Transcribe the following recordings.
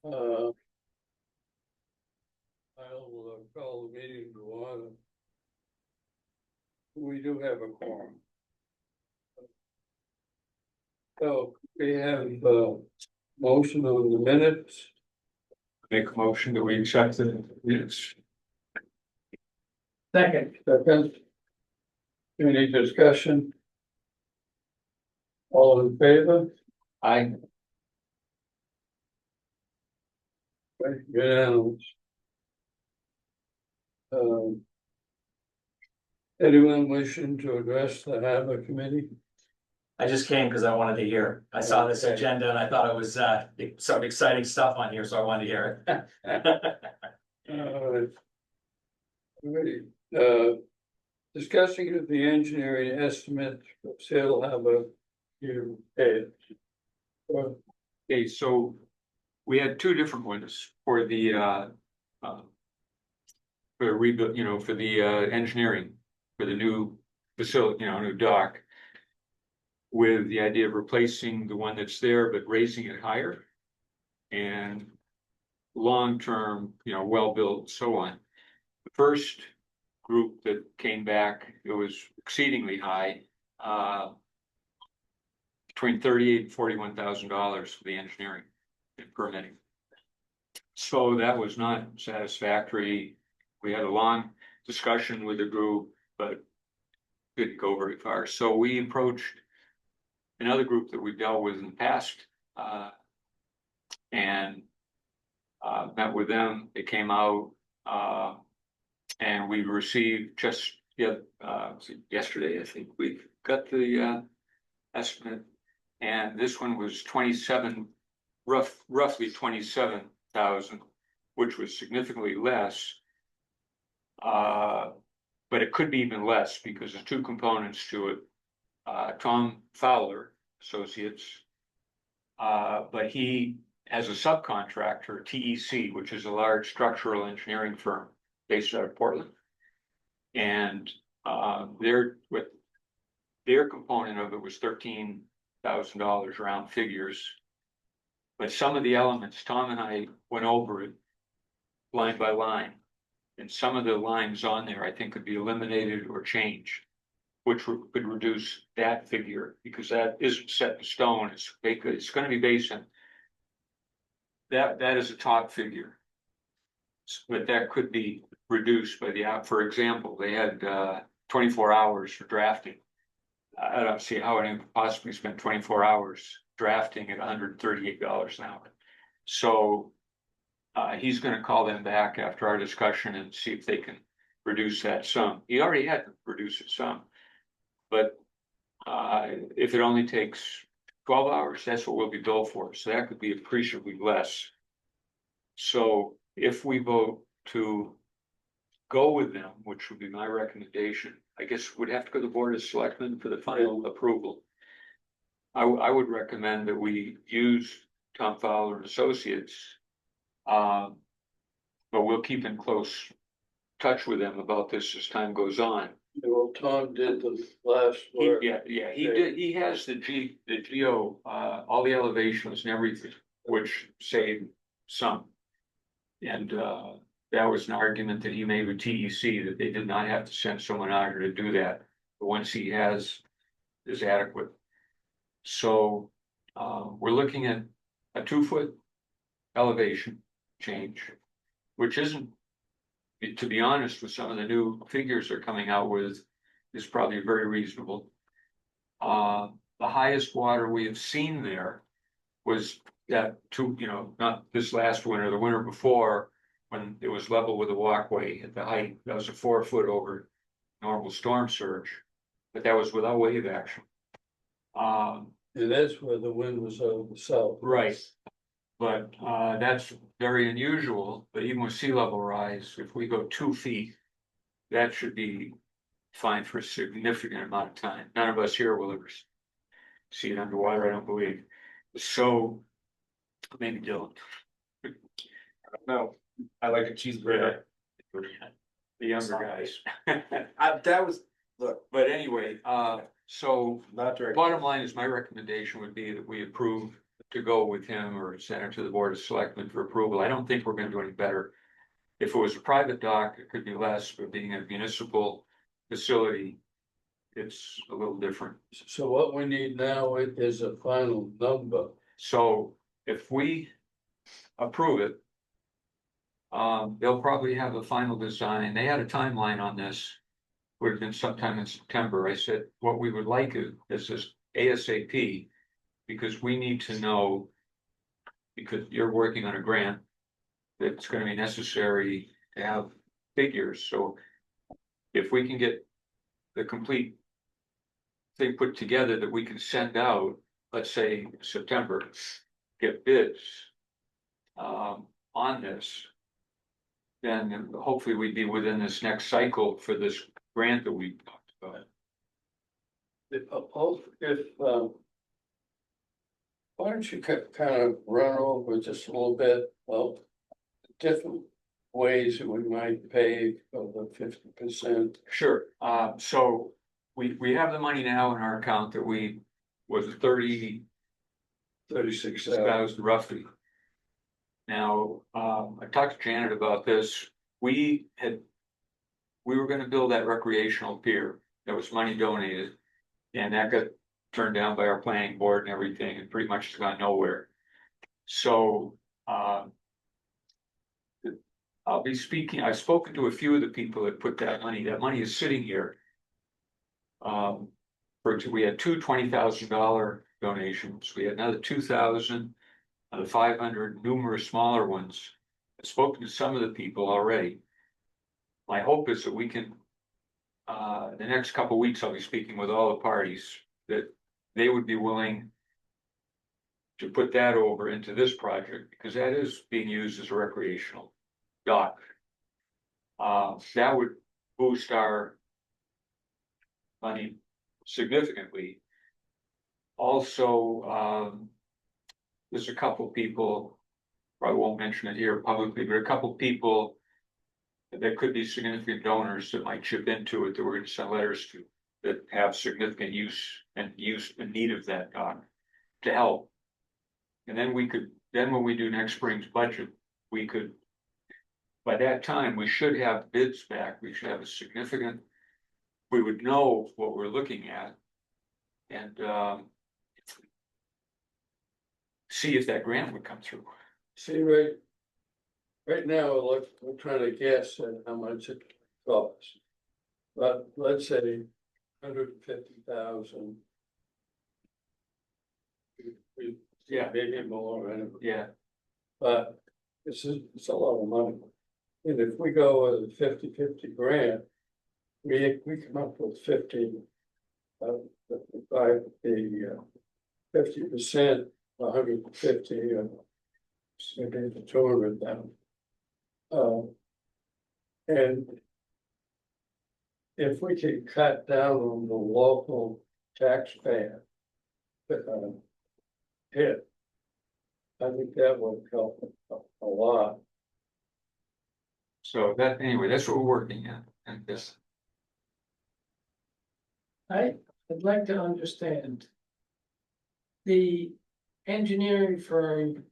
I'll call the meeting to order. We do have a quorum. So we have a motion on the minutes. Make a motion that we accept the minutes. Second. Any discussion? All in favor? Aye. Unanimous. Anyone wishing to address the Harbor Committee? I just came because I wanted to hear. I saw this Okay. agenda and I thought it was some exciting stuff on here, so I wanted to hear it. Alright, discussing of the engineering estimate of Sail Harbor. You paid. Okay, so we had two different ones for the for rebuild, for the engineering, for the new facility, new dock. With the idea of replacing the one that's there, but raising it higher. And long-term, well-built, so on. The first group that came back, it was exceedingly high. Between $38,000 and $41,000 for the engineering and permitting. So that was not satisfactory. We had a long discussion with the group, but didn't go very far. So we approached another group that we've dealt with in the past, and met with them. They came out, and we received just yesterday, I think we got the estimate, and this one was roughly 27,000, which was significantly less. But it could be even less because there's two components to it. Tom Fowler Associates, but he has a subcontractor, TEC, which is a large structural engineering firm based out of Portland. And their component of it was $13,000 round figures. But some of the elements, Tom and I went over it line by line. And some of the lines on there, I think, could be eliminated or changed, which could reduce that figure, because that isn't set in stone. It's going to be based on that is a top figure, but that could be reduced by for example, they had 24 hours for drafting. I don't see how anyone could possibly spend 24 hours drafting at $138 an hour. So he's going to call them back after our discussion and see if they can reduce that sum. He already had to reduce it some. But if it only takes 12 hours, that's what we'll be billed for. So that could be appreciably less. So if we vote to go with them, which would be my recommendation, I guess we'd have to go to the Board of Selectmen for the final approval. I would recommend that we use Tom Fowler and Associates, but we'll keep in close touch with them about this as time goes on. Well, Tom did the last work. He did. He has the geo, all the elevations and everything, which saved some. And that was an argument that he made with TEC, that they did not have to send someone out here to do that. The ones he has is adequate. So we're looking at a 2-foot elevation change, which isn't, to be honest, with some of the new figures they're coming out with, is probably very reasonable. The highest water we have seen there was that not this last winter, the winter before, when it was level with the walkway at the height. That was a 4 foot over normal storm surge, but that was without wave action. And that's where the wind was out of the south. Right. But that's very unusual. But even with sea level rise, if we go 2 feet, that should be fine for a significant amount of time. None of us here will ever see it underwater, I don't believe. So maybe Dylan. I don't know. I like a cheeseburger. The younger guys. That was, look, But anyway, so not direct. bottom line is my recommendation would be that we approve to go with him or send it to the Board of Selectmen for approval. I don't think we're gonna do any better. If it was a private dock, it could be less, but being a municipal facility, it's a little different. So what we need now is a final number. So if we approve it, they'll probably have a final design. They had a timeline on this. Would have been sometime in September. I said, what we would like is this ASAP, because we need to know, because you're working on a grant that's gonna be necessary to have figures, so if we can get the complete thing put together that we can send out, let's say September, get bids on this, then hopefully we'd be within this next cycle for this grant that we talked about. Why don't you kind of run over just a little bit of different ways that we might pay for the 50%? Sure, so we have the money now in our account that was 36,000 roughly. Now, I talked to Janet about this. We were gonna build that recreational pier. That was money donated. And that got turned down by our planning board and everything, and pretty much has gone nowhere. So, I'll be speaking, I've spoken to a few of the people that put that money is sitting here. For example, we had two $20,000 donations, we had another 2,000, 500, numerous smaller ones. I've spoken to some of the people already. My hope is that we can, the next couple of weeks, I'll be speaking with all the parties, that they would be willing to put that over into this project, because that is being used as a recreational dock. That would boost our money significantly. Also, there's a couple people, I won't mention it here publicly, but a couple people that could be significant donors that might chip into it, that we're going to send letters to, that have significant use and need of that dock to help. And then when we do next spring's budget, we could, by that time, we should have bids back. We should have we would know what we're looking at. And see if that grant would come through. See, right now, we're trying to guess at how much it costs. But let's say 150,000. Yeah. Maybe more, right? Yeah, But it's a lot of money. And if we go with a 50-50 grant, we come up with 50, by the 50%, 150, maybe 200,000. And if we can cut down on the local taxpayer hit, I think that would help a lot. so anyway, that's what we're working at, and this. I'd like to understand. The engineering firm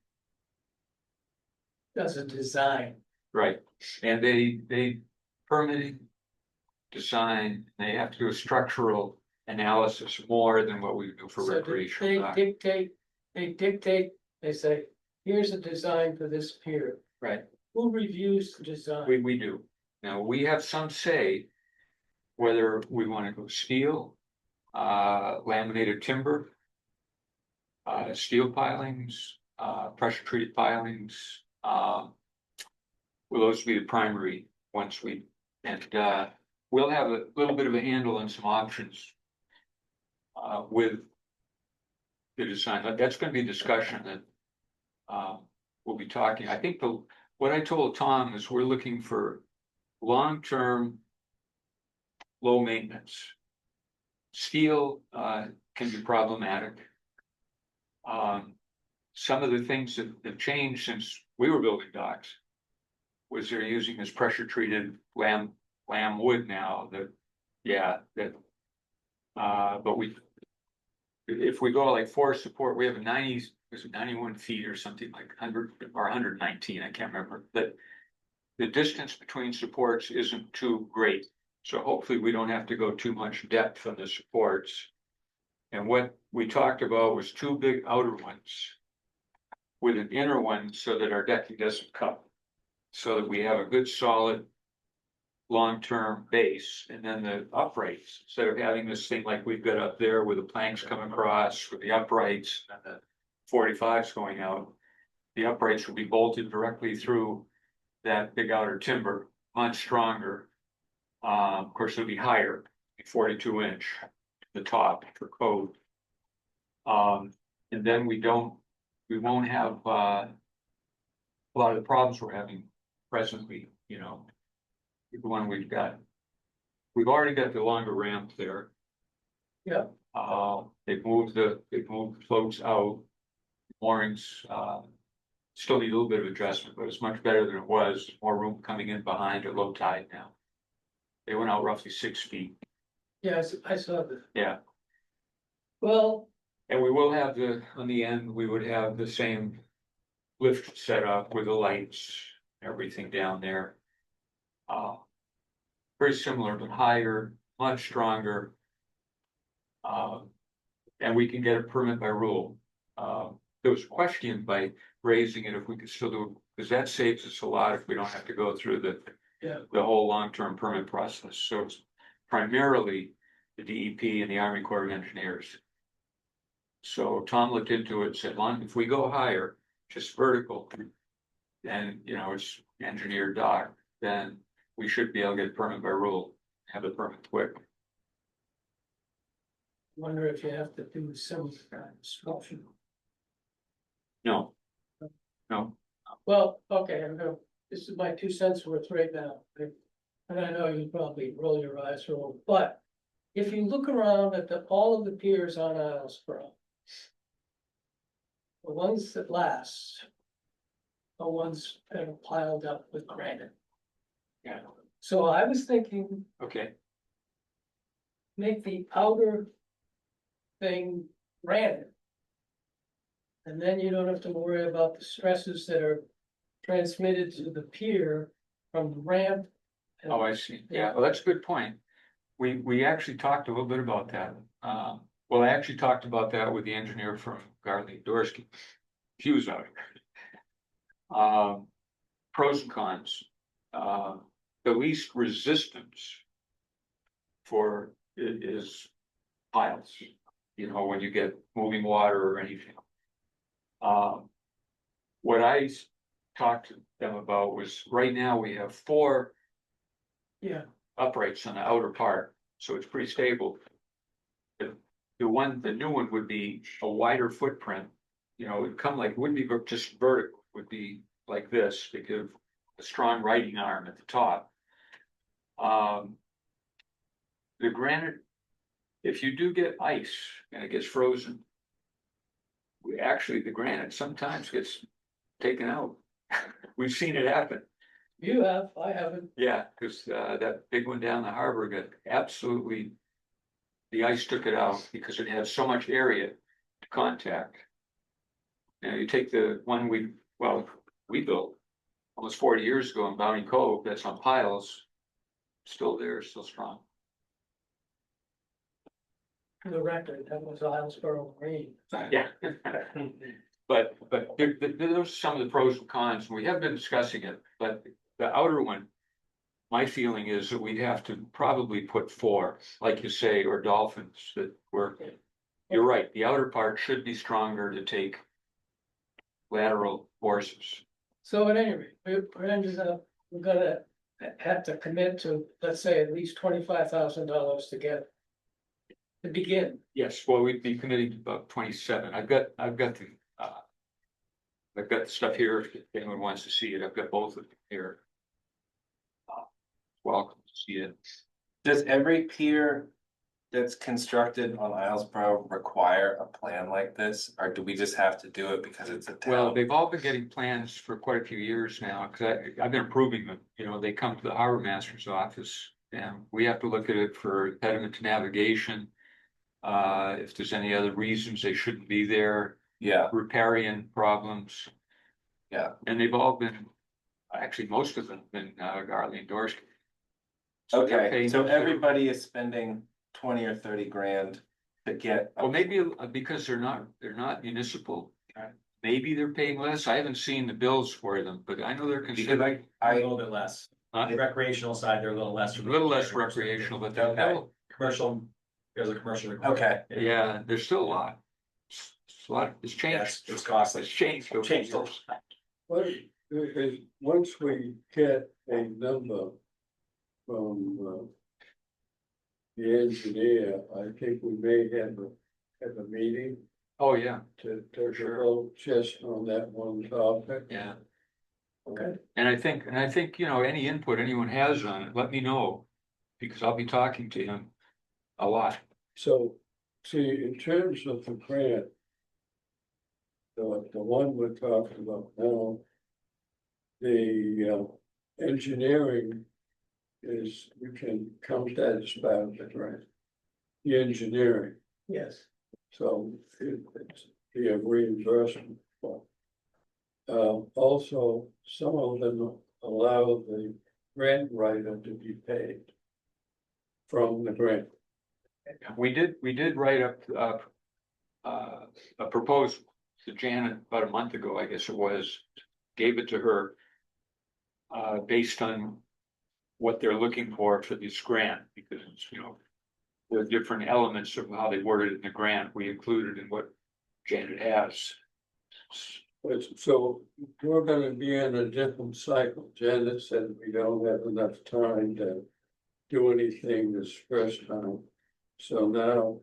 does a design. Right, and they permitting, design, they have to do a structural analysis more than what we do for So recreational. dock. they dictate, they say, here's a design for this pier. Right, Who reviews the design? we do. Now, we have some say whether we want to go steel, laminated timber, steel pilings, pressure treated pilings, will those be the primary ones we'll have a little bit of a handle on some options with the design, but that's going to be a discussion that we'll be talking. I think what I told Tom is we're looking for long-term, low maintenance. Steel can be problematic. Some of the things that have changed since we were building docks was they're using this pressure treated lamb wood now but if we go like forest support, we have a was it 91 feet or something like 100 or 119, I can't remember, but the distance between supports isn't too great. So hopefully we don't have to go too much depth on the supports. And what we talked about was two big outer ones with an inner one so that our decking doesn't cup. So that we have a good solid long-term base, and then the uprights, instead of having this thing like we've got up there where the planks come across with the uprights and the 45s going out, the uprights will be bolted directly through that big outer timber, much stronger. Of course, it'll be higher, 42 inch, the top for code. And then we won't have a lot of the problems we're having presently, you know. The one we've got. We've already got the longer ramp there. Yeah. They've moved the floats out. Moorings, still need a little bit of adjustment, but it's much better than it was. More room coming in behind at low tide now. They went out roughly 6 feet. Yeah, I saw that. Yeah. Well, And we will have on the end, we would have the same lift set up with the lights, everything down there. Very similar, but higher, much stronger. And we can get a permit by rule. There was a question by raising it if we could still do it, because that saves us a lot if we don't have to go through the whole long-term permit process. So it's primarily the DEP and the Army Corps of Engineers. So Tom looked into it and said, if we go higher, just vertical, and it's engineered dock, then we should be able to get a permit by rule, have the permit quick. wonder if you have to do some kind of structure. No. Well, okay, this is my 2 cents worth right now. And I know you probably roll your eyes roll, but if you look around at all of the piers on Islesboro, the ones that last are ones that are piled up with granite. Yeah. So I was thinking, Okay. make the outer thing granite. And then you don't have to worry about the stresses that are transmitted to the pier from the ramp. Oh, I see. Yeah, well, that's a good point. We actually talked a little bit about that. Well, I actually talked about that with the engineer from Garley Dorsky. He was out here. Pros and cons. The least resistance for it is piles, when you get moving water or anything. What I talked to them about was right now we have 4 uprights on the outer part, so it's pretty stable. The new one would be a wider footprint, it would come like, wouldn't be just vertical, would be like this, to give a strong righting arm at the top. The granite, if you do get ice and it gets frozen, the granite sometimes gets taken out. We've seen it happen. You have, I haven't. Yeah, because that big one down the harbor got absolutely, the ice took it out because it had so much area to contact. You take the one we built almost 40 years ago in Bounty Cove, that's on piles, still there, still strong. For the record, that was Islesboro Marine. Yeah. But those are some of the pros and cons, and we have been discussing it, but the outer one, my feeling is that we'd have to probably put 4, like you say, or dolphins that were, you're right, the outer part should be stronger to take lateral forces. So at any rate, we're gonna have to commit to, let's say, at least $25,000 to begin. Yes, well, we'd be committing to about 27. I've got the stuff here, if anyone wants to see it, I've got both of them here. Welcome to see it. Does every pier that's constructed on Islesboro require a plan like this, or do we just have to do it because it's a town? Well, they've all been getting plans for quite a few years now, because I've been approving them, they come to the harbor master's office, and we have to look at it for impediment to navigation. If there's any other reasons they shouldn't be there, Yeah, riparian problems. Yeah. And they've all been, actually, most of them have been Garley endorsed. So they're okay, paying so us- everybody is spending 20 or 30 grand to get. Well, maybe because they're not municipal. Maybe they're paying less. I haven't seen the bills for them, but I know they're Because considered A I, little bit less. Huh? The recreational side, they're a little less. a little less recreational, but they're Okay. still, Commercial, there's a commercial. requirement. Okay. yeah, there's still a lot. It's a lot, it's changed. Yes, it's costly. It's changed. over the Changed. years. What is, once we get a number from, the engineer, I think we may have a meeting Oh, yeah, to Sure. go just on that one topic. yeah. Okay. And I think, you know, any input anyone has on it, let me know. Because I'll be talking to him a lot. So, see, in terms of the grant, the one we're talking about now, the engineering is, you can count that as part of the grant. The engineering, Yes, so it's be a reimbursement for. Also, some of them allow the grant writer to be paid from the grant. We did write up a proposal to Janet about a month ago, I guess it was, gave it to her. Based on what they're looking for this grant, because it's, you know, the different elements of how they worded it in the grant, we included in what Janet has. But so we're gonna be in a different cycle. Janet said we don't have enough time to do anything this first time. So now,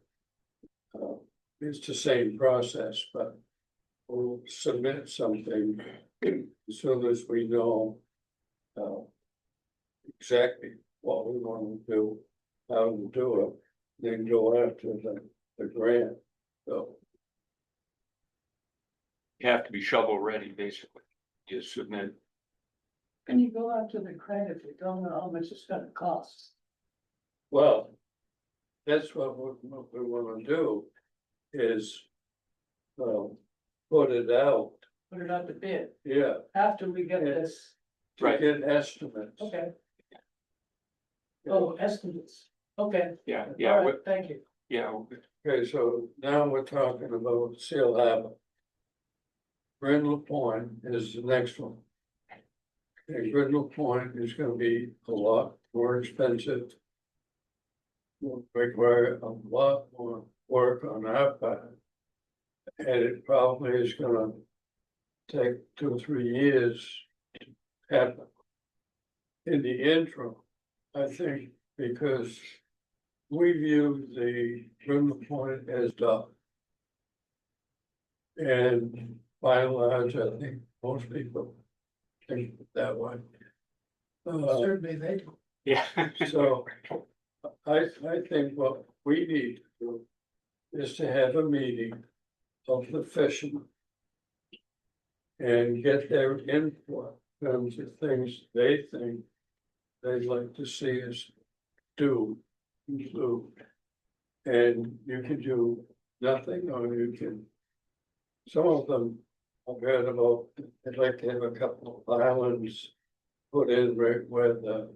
it's the same process, but we'll submit something as soon as we know exactly what we want to do, how to do it, then go after the grant. So, You have to be shovel ready, basically. You submit. can you go out to the grant if you don't know how much it's gonna cost? well, that's what we wanna do is put it out, Put it out to bid yeah, after we get this, to Right. get estimates. okay. Oh, estimates, okay. Yeah, All right, thank you. yeah. Okay, so now we're talking about Seal Harbor. Brindle Point is the next one. Okay, Brindle Point is gonna be a lot more expensive. Will require a lot more work on our part. And it probably is gonna take 2 or 3 years to happen. In the interim, I think, because we view the Brindle Point as done. And by and large, I think most people think that way. Certainly they do. Yeah. So I think what we need to do is to have a meeting of the fishermen and get their input in terms of things they think they'd like to see us do, include. And you can do nothing, or you can, some of them I've heard about, they'd like to have a couple of islands put in right where the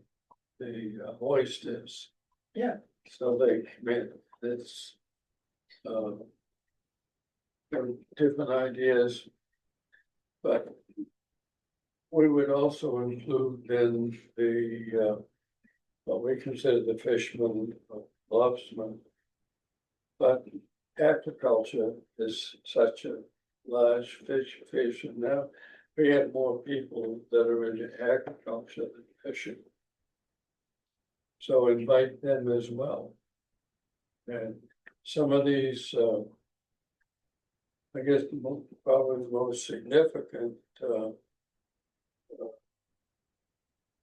hoist is. Yeah. So they, man, it's, there are different ideas. But we would also include then the, what we consider the fishermen, lobstermen. But agriculture is such a large fish, and now we have more people that are into agriculture than fishing. So invite them as well. And some of these, I guess probably the most significant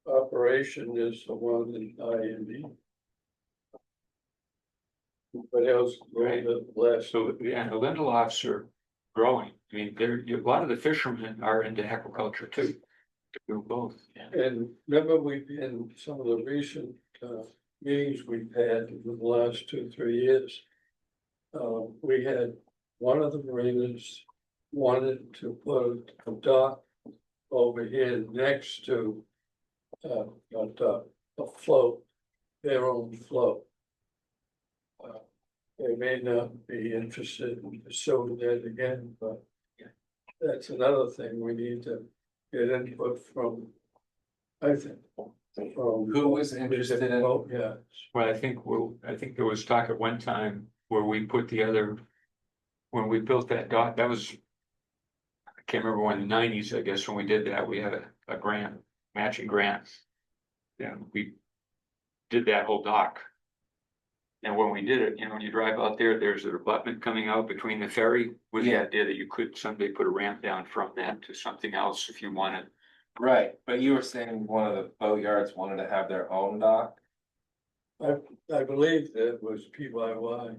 operation is the one in IME. But else, Right. less. So, yeah, the Lindelofs are growing. I mean, a lot of the fishermen are into aquaculture too. Do both. And remember, we've in some of the recent meetings we've had in the last 2, 3 years. We had one of the marinas wanted to put a dock over here next to a dock, a float, their own float. They may not be interested in pursuing that again, but that's another thing we need to get input from, I think. From Who was interested in? Oh, yeah, Well, I think there was talk at one time where we put the other, when we built that dock, that was. I can't remember when, the nineties, I guess, when we did that, we had a grant, matching grant. Yeah, we did that whole dock. And when we did it, when you drive out there, there's an abutment coming out between the ferry with the Yeah. idea that you could someday put a ramp down from that to something else if you wanted. Right, but you were saying one of the boatyards wanted to have their own dock? I believe that was PYY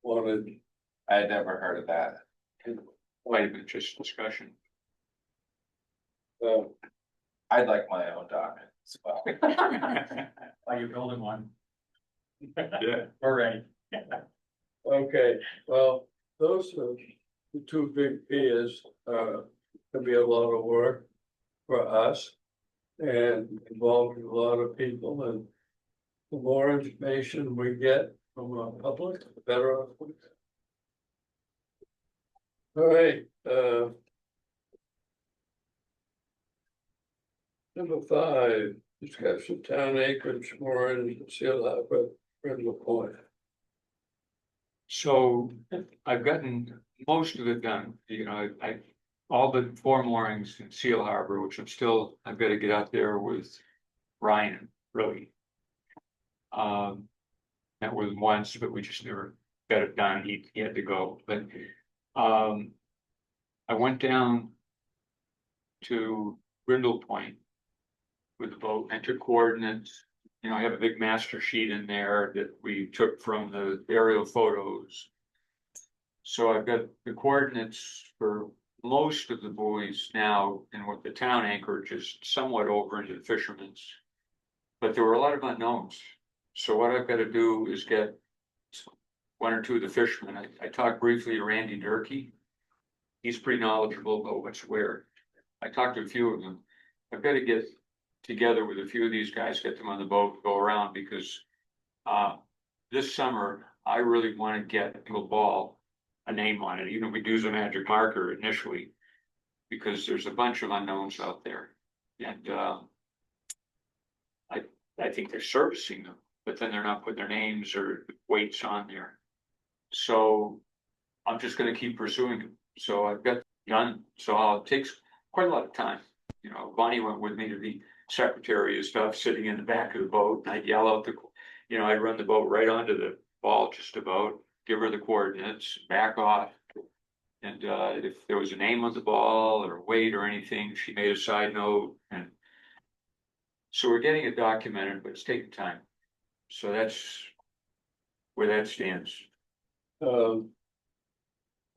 wanted, I had never heard of that. Might have been just discussion. I'd like my own dock as well. Are you building one? Yeah. We're ready. okay, well, those are the two big piers, could be a lot of work for us. And involving a lot of people, and the more information we get from our public, the better off we are. All right, number 5, discussion town acreage mooring Seal Harbor, Brindle Point. So I've gotten most of it done, I, all the 4 moorings in Seal Harbor, which I've got to get out there with Ryan, really. Met with him once, but we just never got it done, he had to go, but, I went down to Brindle Point with the boat, entered coordinates. I have a big master sheet in there that we took from the aerial photos. So I've got the coordinates for most of the buoys now, and with the town anchorage is somewhat over into the fishermen's. But there were a lot of unknowns. So what I've got to do is get 1 or 2 of the fishermen. I talked briefly to Randy Durkee. He's pretty knowledgeable about what's where. I talked to a few of them. I've got to get together with a few of these guys, get them on the boat, go around, because this summer, I really want to get a ball, a name on it, even if we do the magic marker initially, because there's a bunch of unknowns out there. And I think they're servicing them, but then they're not putting their names or weights on there. So I'm just gonna keep pursuing them. So I've got done, so it takes quite a lot of time. Bonnie went with me to the secretary of stuff, sitting in the back of the boat, and I'd yell out I'd run the boat right onto the ball just about, give her the coordinates, back off. And if there was a name on the ball or weight or anything, she made a side note. And so we're getting it documented, but it's taking time. So that's where that stands.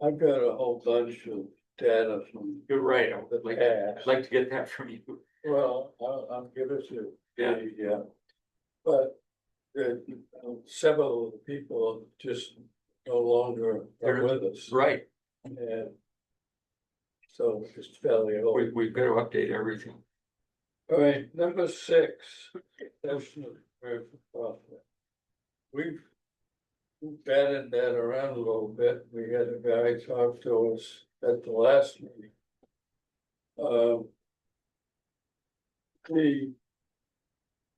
I've got a whole bunch of data from You're right. the I'd past. like to get that from you. Well, I'll give it to you. Yeah. Yeah. But several of the people just no longer are with us. Right. And so it's fairly old. We've got to update everything. All right, number 6. National River Profit. We've batted that around a little bit. We had a guy talk to us at the last meeting.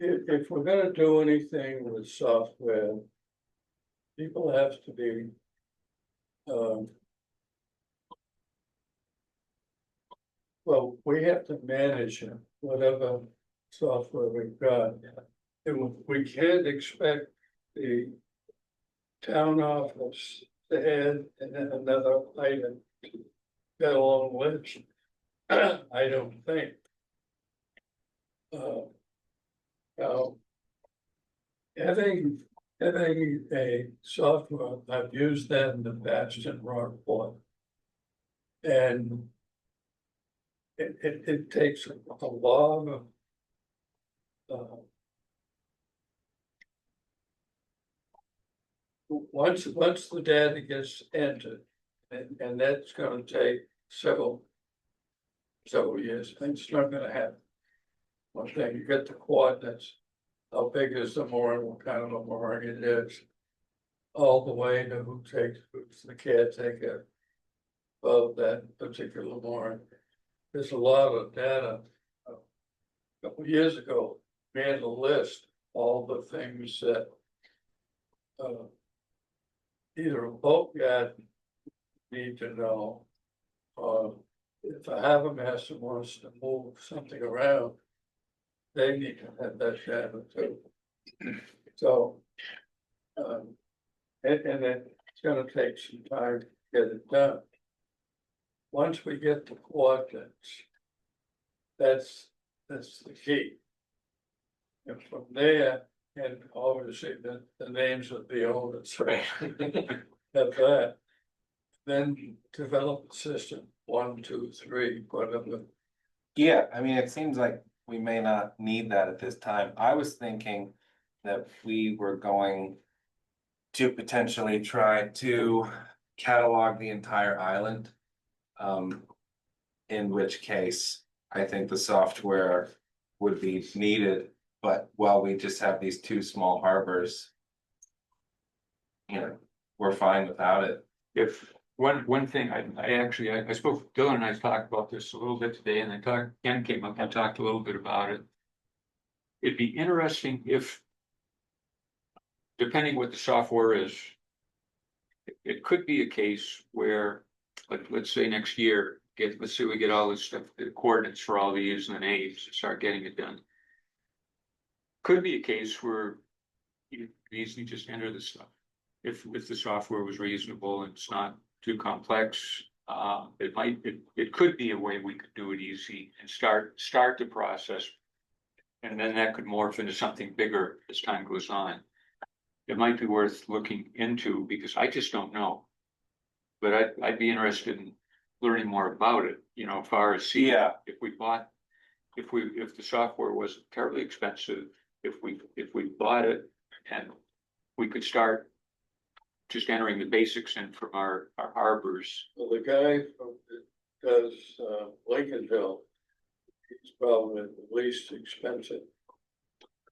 If we're gonna do anything with software, people have to be well, we have to manage it, whatever software we've got. And we can't expect the town office to add and then another item to that long list. I don't think. Now, having a software, I've used that in the past in Rockport. And it takes a lot of once the data gets entered, And that's gonna take several years, and it's not gonna happen. One thing, you get the coordinates, how big is the mooring, what kind of a mooring it is. All the way to who's the caretaker of that particular mooring. There's a lot of data. A couple years ago, made a list, all the things that either a boat guide need to know, or if a harbor master wants to move something around, they need to have that data too. So, and it's gonna take some time to get it done. Once we get the coordinates, that's the key. And from there, and obviously the names of the owners, Right. have that. Then develop a system, 1, 2, 3, whatever. Yeah, I mean, it seems like we may not need that at this time. I was thinking that we were going to potentially try to catalog the entire island. In which case, I think the software would be needed, but while we just have these two small harbors, you know, we're fine without it. If, one thing, I spoke, Dylan and I talked about this a little bit today, and Ken came up and talked a little bit about it. It'd be interesting if, depending what the software is, it could be a case where, like, let's say next year, let's say we get all this stuff, the coordinates for all these and the names, and start getting it done. Could be a case where you easily just enter this stuff. If the software was reasonable and it's not too complex, it could be a way we could do it easy and start the process. And then that could morph into something bigger as time goes on. It might be worth looking into, because I just don't know. But I'd be interested in learning more about it, you know, as far as seeing Yeah. if the software wasn't terribly expensive, if we bought it and we could start just entering the basics in from our harbors. Well, the guy that does Lincolnville, he's probably the least expensive.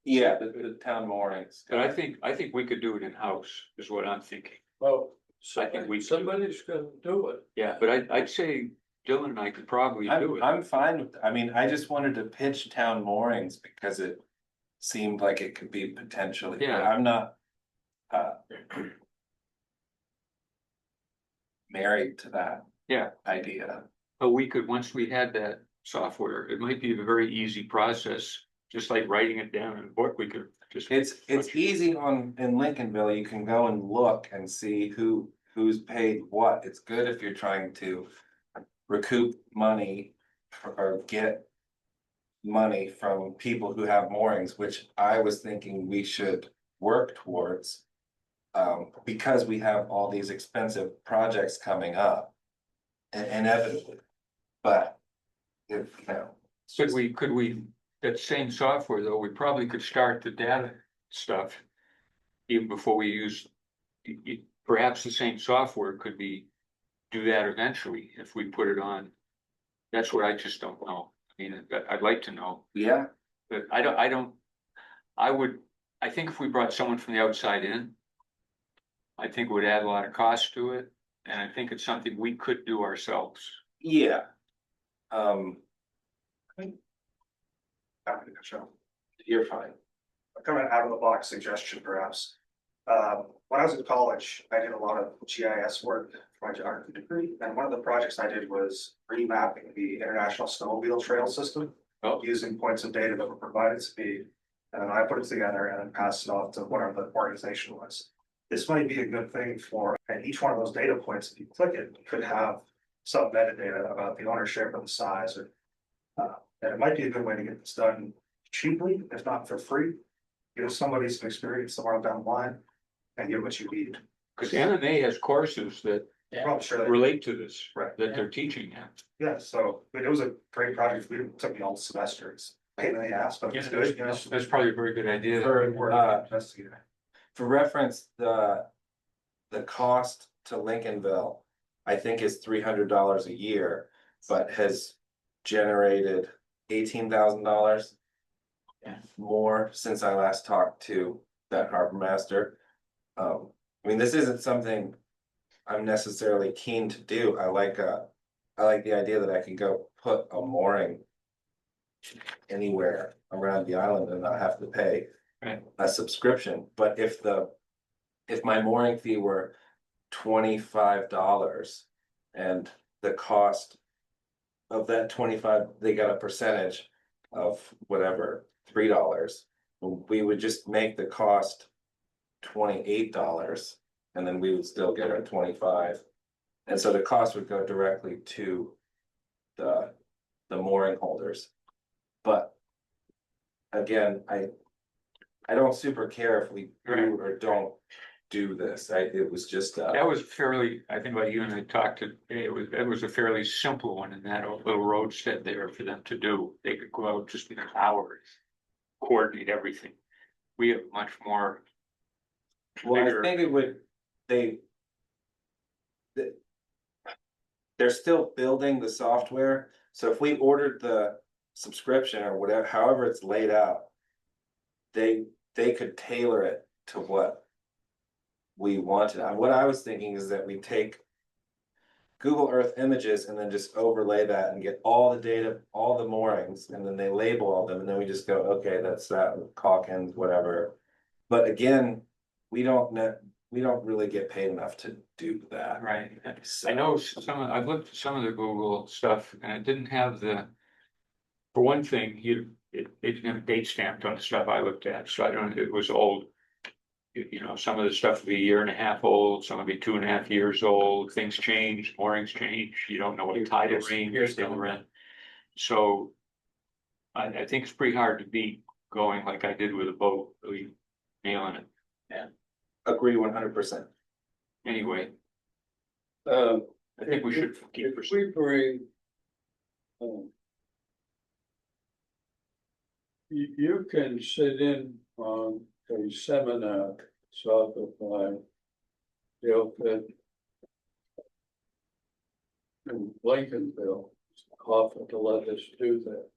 Yeah, the town moorings. But I think we could do it in-house, is what I'm thinking. Well, I think somebody's gonna do it. Yeah, but I'd say Dylan and I could probably do it. I'm fine with, I mean, I just wanted to pitch town moorings because it seemed like it could be potentially, but Yeah. I'm not. Married to that. Yeah. Idea. But we could, once we had that software, it might be a very easy process, just like writing it down in a book, we could just. It's easy in Lincolnville, you can go and look and see who's paid what. It's good if you're trying to recoup money or get money from people who have moorings, which I was thinking we should work towards. Because we have all these expensive projects coming up. Inevitably, but if, you know. Could we, that same software though, we probably could start the data stuff. Even before we use, perhaps the same software could do that eventually if we put it on. That's what I just don't know. I mean, I'd like to know, Yeah, but I think if we brought someone from the outside in, I think it would add a lot of cost to it, and I think it's something we could do ourselves. yeah. You're fine. Kind of out of the box suggestion perhaps. When I was in college, I did a lot of GIS work for my geography degree, and one of the projects I did was remapping the International Snowmobile Trail System. Oh. Using points of data that were provided to me, and I put it together and then passed it off to whatever the organization was. This might be a good thing for, and each one of those data points, if you click it, could have some metadata about the ownership or the size, or and it might be a good way to get this done cheaply, if not for free. Give somebody some experience somewhere down the line and get what you need. Because MMA has courses that Probably sure. relate to this, Right. that they're teaching now. Yeah, so I mean, it was a great project. It took me all semester. It's a pain in the ass, but it's good, you know. That's probably a very good idea. For, Worth investigating. for reference, the cost to Lincolnville I think is $300 a year, but has generated $18,000. Yeah. More since I last talked to that harbor master. I mean, this isn't something I'm necessarily keen to do. I like the idea that I can go put a mooring anywhere around the island and not have to pay Right. a subscription, but if my mooring fee were $25 and the cost of that 25, they got a percentage of whatever, $3, we would just make the cost $28 and then we would still get our 25. And so the cost would go directly to the mooring holders. But again, I don't super care if we do or don't do this. It was just That was fairly, I think what you and I talked to, that was a fairly simple one in that little roadstead there for them to do. They could go out just in hours, coordinate everything. We have much more. well, bigger- I think it would, they're still building the software, so if we ordered the subscription or whatever, however it's laid out. They could tailor it to what we wanted. What I was thinking is that we take Google Earth images and then just overlay that and get all the data, all the moorings, and then they label all them, and then we just go, okay, that's that, Calkins, whatever. But again, we don't really get paid enough to do that. Right. So- I know I've looked at some of the Google stuff and it didn't have for one thing, it didn't have a date stamped on the stuff I looked at, so I don't, it was old. You know, some of the stuff would be a year and a half old, some would be 2.5 years old, things change, moorings change, you don't know what tide of rain they were in. So I think it's pretty hard to beat going like I did with a boat, really nailing it. Agree 100%. Anyway, I I think we should keep. If we bring. You can sit in on a seminar, south of my. The outfit. In Lincolnville, offered to let us do that.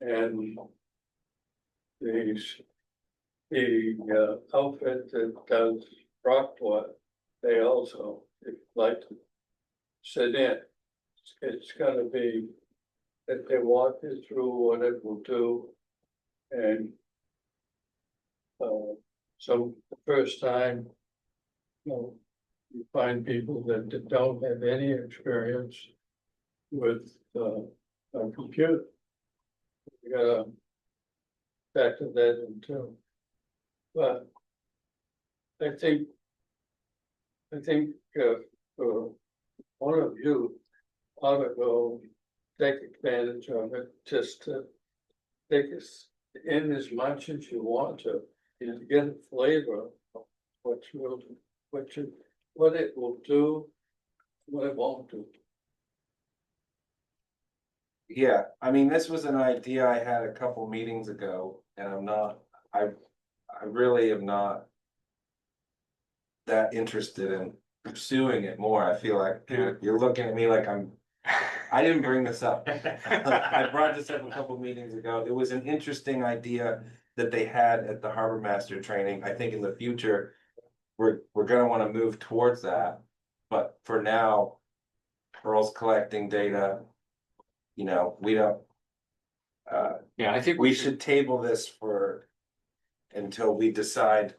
And. The outfit that does Rockport, they also like to sit in. It's gonna be that they walk you through what it will do. And so the first time, you find people that don't have any experience with a computer. You gotta factor that in too. But I think for one of you ought to go take advantage of it, just to take us in as much as you want to get a flavor of what it will do, what it won't do. Yeah, I mean, this was an idea I had a couple meetings ago, and I really am not that interested in pursuing it more. I feel like you're looking at me like I didn't bring this up. I brought this up a couple meetings ago. It was an interesting idea that they had at the harbor master training. I think in the future, we're gonna want to move towards that. But for now, Pearl's collecting data. We don't. Yeah, I think We should table this until we decide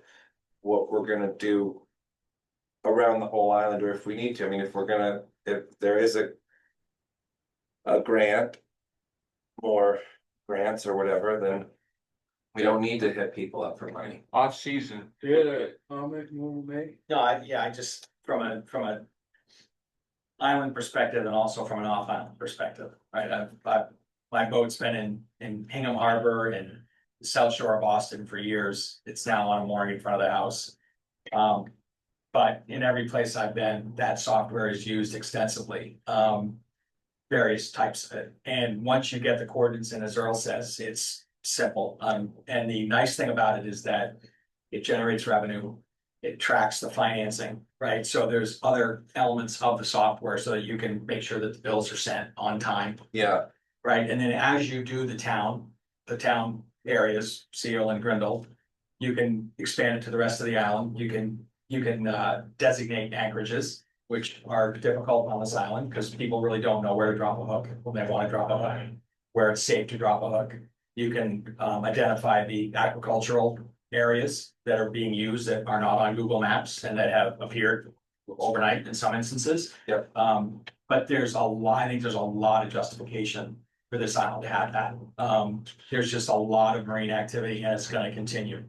what we're gonna do around the whole island, or if we need to. I mean, if there is a grant, more grants or whatever, then we don't need to hit people up for money. off season. You had a comment you want to make? No, I just, from a island perspective and also from an off-island perspective, right? My boat's been in Hingham Harbor and the South Shore of Boston for years. It's now on a mooring in front of the house. But in every place I've been, that software is used extensively. Various types of it. And once you get the coordinates in, as Earl says, it's simple. And the nice thing about it is that it generates revenue. it tracks the financing, right? So there's other elements of the software so that you can make sure that the bills are sent on time. Yeah, Right, and then as you do the town areas, Seal and Grindle. You can expand it to the rest of the island, you can designate anchorages. Which are difficult on this island, because people really don't know where to drop a hook when they wanna drop a hook, where it's safe to drop a hook. You can identify the agricultural areas that are being used that are not on Google Maps and that have appeared overnight in some instances. Yep. But I think there's a lot of justification for this island to have that. There's just a lot of marine activity and it's gonna continue.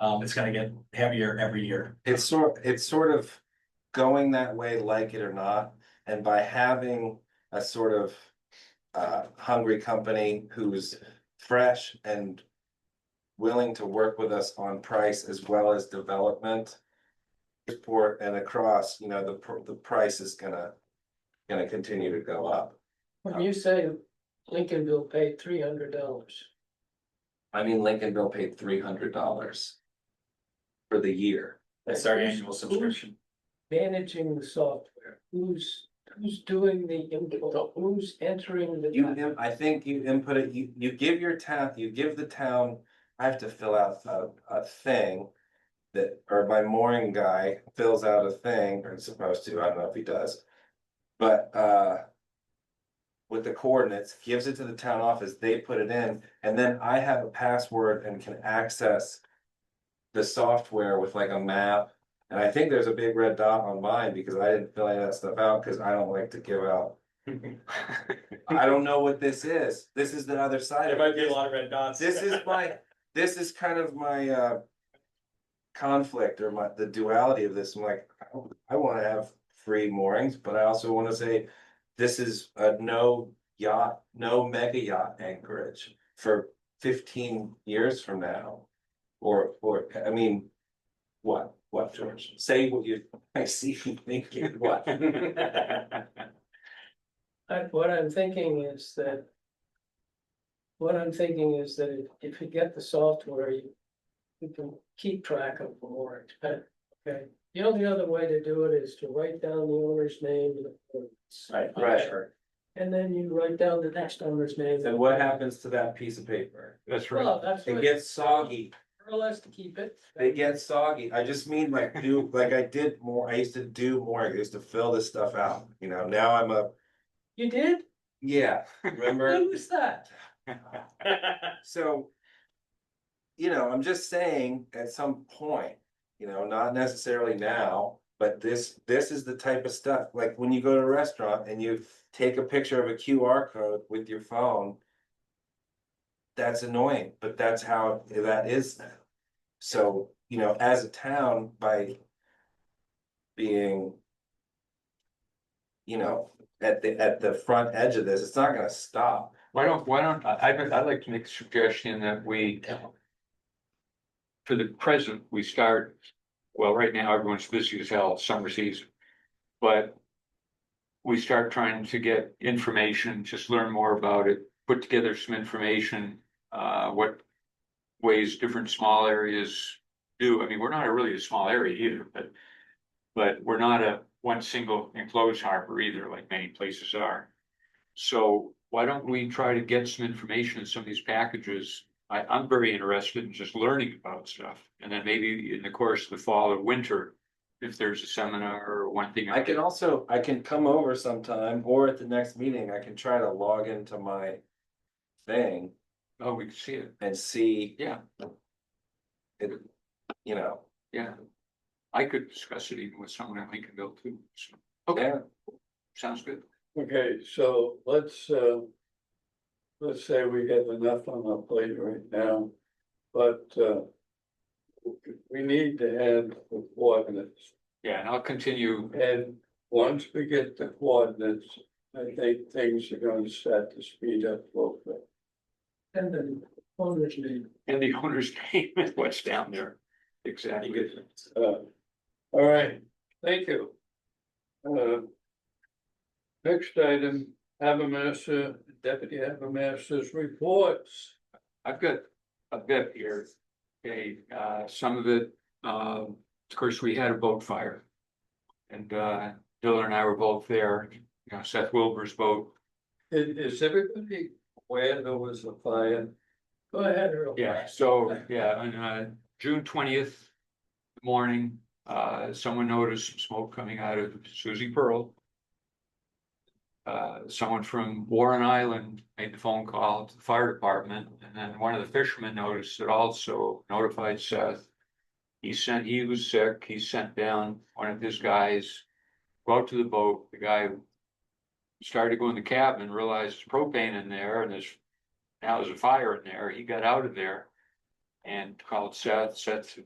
It's gonna get heavier every year. it's sort of going that way, like it or not. And by having a sort of hungry company who's fresh and willing to work with us on price as well as development. Support and across, you know, the price is gonna continue to go up. When you say Lincolnville paid $300, I mean, Lincolnville paid $300 for the year. That's our annual subscription. managing the software, who's doing the input, who's entering the. I think you input it, you give the town, I have to fill out a thing. That, or my mooring guy fills out a thing, or is supposed to, I don't know if he does. But with the coordinates, gives it to the town office, they put it in, and then I have a password and can access. The software with like a map, and I think there's a big red dot on mine because I didn't fill any of that stuff out, because I don't like to give out. I don't know what this is, this is the other side. There might be a lot of red dots. This is kind of my conflict, or the duality of this. I'm like, I wanna have free moorings, but I also wanna say. This is a no mega yacht anchorage for 15 years from now. Or, I mean, what, George? Say what I see you thinking, what? What I'm thinking is that. What I'm thinking is that if you get the software, you can keep track of the moorings, okay? The only other way to do it is to write down the owner's name and the coordinates. Right. Right. And then you write down the next owner's name. Then what happens to that piece of paper? That's right. Well, that's It what gets soggy, Earl has to keep it. they get soggy, I just mean like I used to do more, I used to fill this stuff out, you know, now I'm You did? yeah, remember? When was that? So. You know, I'm just saying, at some point, you know, not necessarily now, but this is the type of stuff, like when you go to a restaurant and you take a picture of a QR code with your phone. That's annoying, but that's how that is now. So, you know, as a town, by being. You know, at the front edge of this, it's not gonna stop. Why don't, I'd like to make a suggestion that we. For the present, we start, well, right now, everyone's busy as hell, summer season. But we start trying to get information, just learn more about it, put together some information, what ways different small areas do. I mean, we're not really a small area either, but we're not a one single enclosed harbor either, like many places are. So why don't we try to get some information in some of these packages? I'm very interested in just learning about stuff, and then maybe in the course of the fall or winter, if there's a seminar or one thing. I can come over sometime, or at the next meeting, I can try to log into my thing Oh, we can see it, and see yeah, it, you know. yeah. I could discuss it even with someone in Lincolnville too, so, okay, Yeah. sounds good. Okay, so let's say we have enough on our plate right now, but we need to have the coordinates. Yeah, and I'll continue, And once we get the coordinates, I think things are gonna start to speed up a little bit. And then owner's name. and the owner's name and what's down there, exactly. All right, thank you. Next item, Habermaster, Deputy Habermaster's reports. I've got here, okay, some of it, of course, we had a boat fire. And Dylan and I were both there, you know, Seth Wilbur's boat. Is everybody aware there was a fire? Go ahead, Earl. Yeah, so, yeah, on June 20th morning, someone noticed some smoke coming out of Susie Pearl. Someone from Warren Island made the phone call to the fire department, and then one of the fishermen noticed it also, notified Seth. He was sick, he sent down one of his guys, go out to the boat, the guy started to go in the cabin, realized there's propane in there, and now there's a fire in there, he got out of there. And called Seth to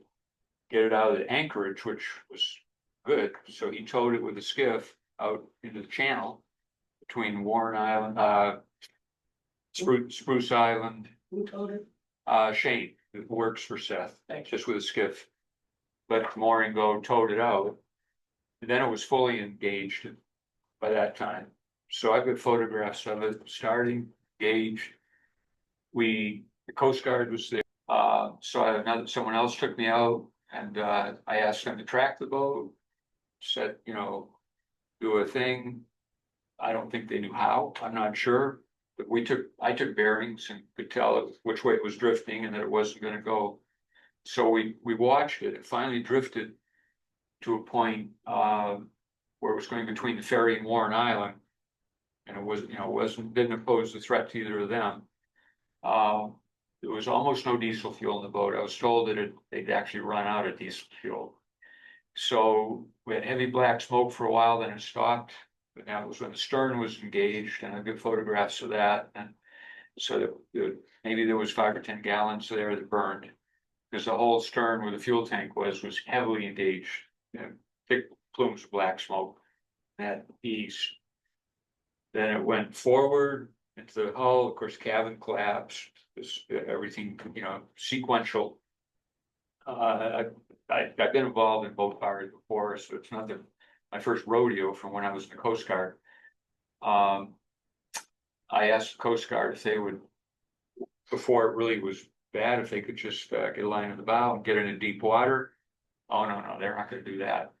get it out of the anchorage, which was good, so he towed it with a skiff out into the channel. Between Warren Island, Spruce Island, Who told it? Shane, who works for Seth, Thank just with a skiff. Let the mooring go, towed it out. And then it was fully engaged by that time. So I've got photographs of it, starting, engaged. The Coast Guard was there. So someone else took me out and, I asked them to track the boat. Said, you know, do a thing. I don't think they knew how, I'm not sure, but I took bearings and could tell which way it was drifting and that it wasn't gonna go. So we watched it, it finally drifted to a point, where it was going between the ferry and Warren Island. And it was, you know, didn't pose a threat to either of them. There was almost no diesel fuel in the boat, I was told that they'd actually run out of diesel fuel. So we had heavy black smoke for a while, then it stopped. But that was when the stern was engaged, and I've got photographs of that, and so maybe there was 5 or 10 gallons there that burned. Because the whole stern where the fuel tank was heavily engaged, you know, thick plumes of black smoke at east. Then it went forward into the hull, of course, cabin collapsed, everything, you know, sequential. I've been involved in boat fires before, so it's not my first rodeo from when I was in the Coast Guard. I asked the Coast Guard if they would, before it really was bad, if they could just get a line on the bow and get into deep water. Oh, no, they're not gonna do that.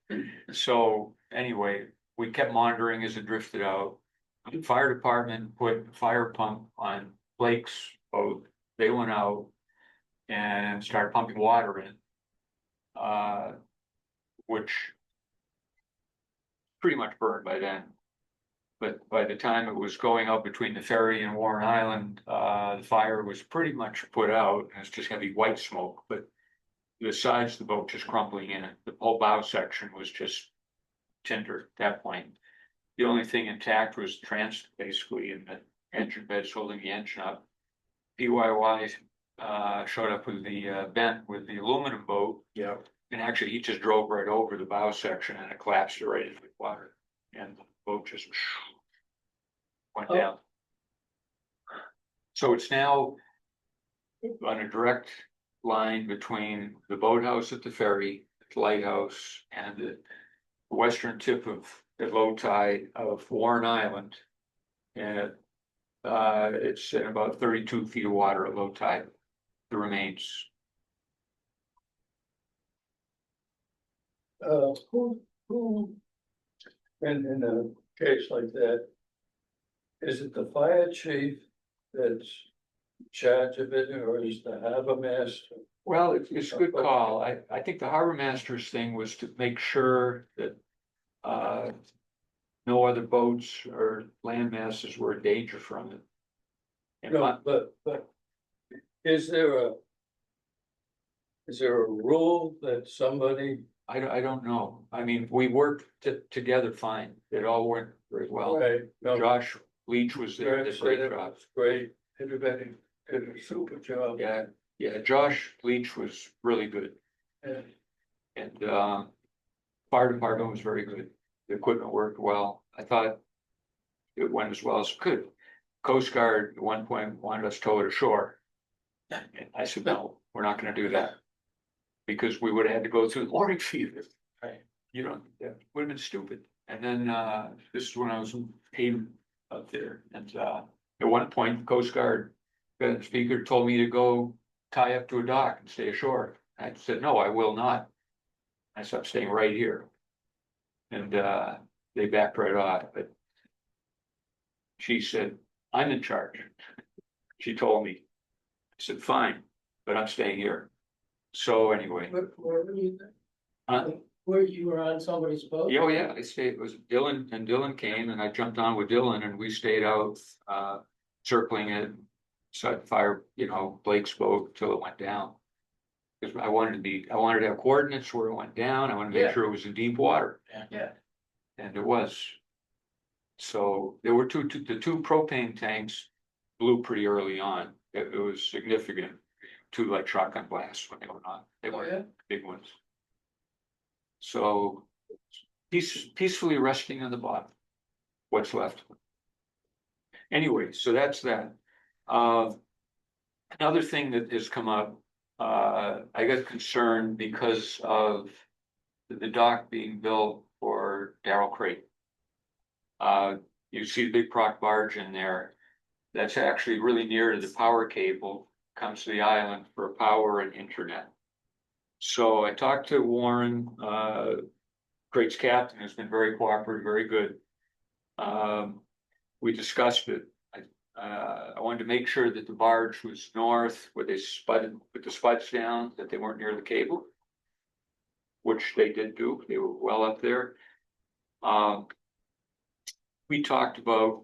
So anyway, we kept monitoring as it drifted out. The fire department put a fire pump on Blake's boat. They went out and started pumping water in. Which pretty much burned by then. But by the time it was going out between the ferry and Warren Island, the fire was pretty much put out, and it's just heavy white smoke, but the sides of the boat just crumbling in it. The whole bow section was just tinder at that point. The only thing intact was the transom, basically, and the engine beds holding the engine up. PYY showed up with the bent with the aluminum boat. Yeah. And actually, he just drove right over the bow section and it collapsed right into the water. And the boat just went down. So it's now on a direct line between the boathouse at the ferry, the lighthouse, and the western tip of the low tide of Warren Island. And it's in about 32 feet of water at low tide, the remains. Who, in a case like that, is it the fire chief that's in charge of it, or is the harbor master? Well, it's a good call. I think the harbor master's thing was to make sure that no other boats or land masses were in danger from it. And No, but is there a rule that somebody? I don't know. I mean, we worked together fine. It all went very well. Right, no, Josh Leach was there, did a great it job. was great, everybody did a super job. Yeah, Josh Leach was really good. Yeah. And fire department was very good. The equipment worked well. I thought it went as well as it could. Coast Guard at one point wanted us towed ashore. And I said, no, we're not gonna do that. Because we would have had to go through the mooring feeder. Right. You know, that would have been stupid. And then this is when I was in Hayden up there. And at one point, the Coast Guard speaker told me to go tie up to a dock and stay ashore. I said, no, I will not. I said, I'm staying right here. And they backed right off, but she said, I'm in charge. She told me. I said, fine, but I'm staying here. So anyway, Where were you then? uh, Where you were on somebody's boat? oh yeah, I stayed, it was Dylan, and Dylan came and I jumped on with Dylan and we stayed out, circling it. Set fire, Blake's boat till it went down. Cause I wanted to have coordinates where it went down. I wanted to make Yeah. sure it was in deep water. Yeah. And it was. So there were the two propane tanks blew pretty early on. It was significant. Two like shotgun blasts when they went on. They Oh, were yeah? big ones. So peacefully resting on the bottom. What's left. Anyway, so that's that. Another thing that has come up, I got concerned because of the dock being built for Darrell Crate. You see the big Proc barge in there. That's actually really near to the power cable, comes to the island for power and internet. So I talked to Warren, Crate's captain, has been very cooperative, very good. We discussed it. I wanted to make sure that the barge was north, where they put the spuds down, that they weren't near the cable, which they did do. They were well up there. We talked about,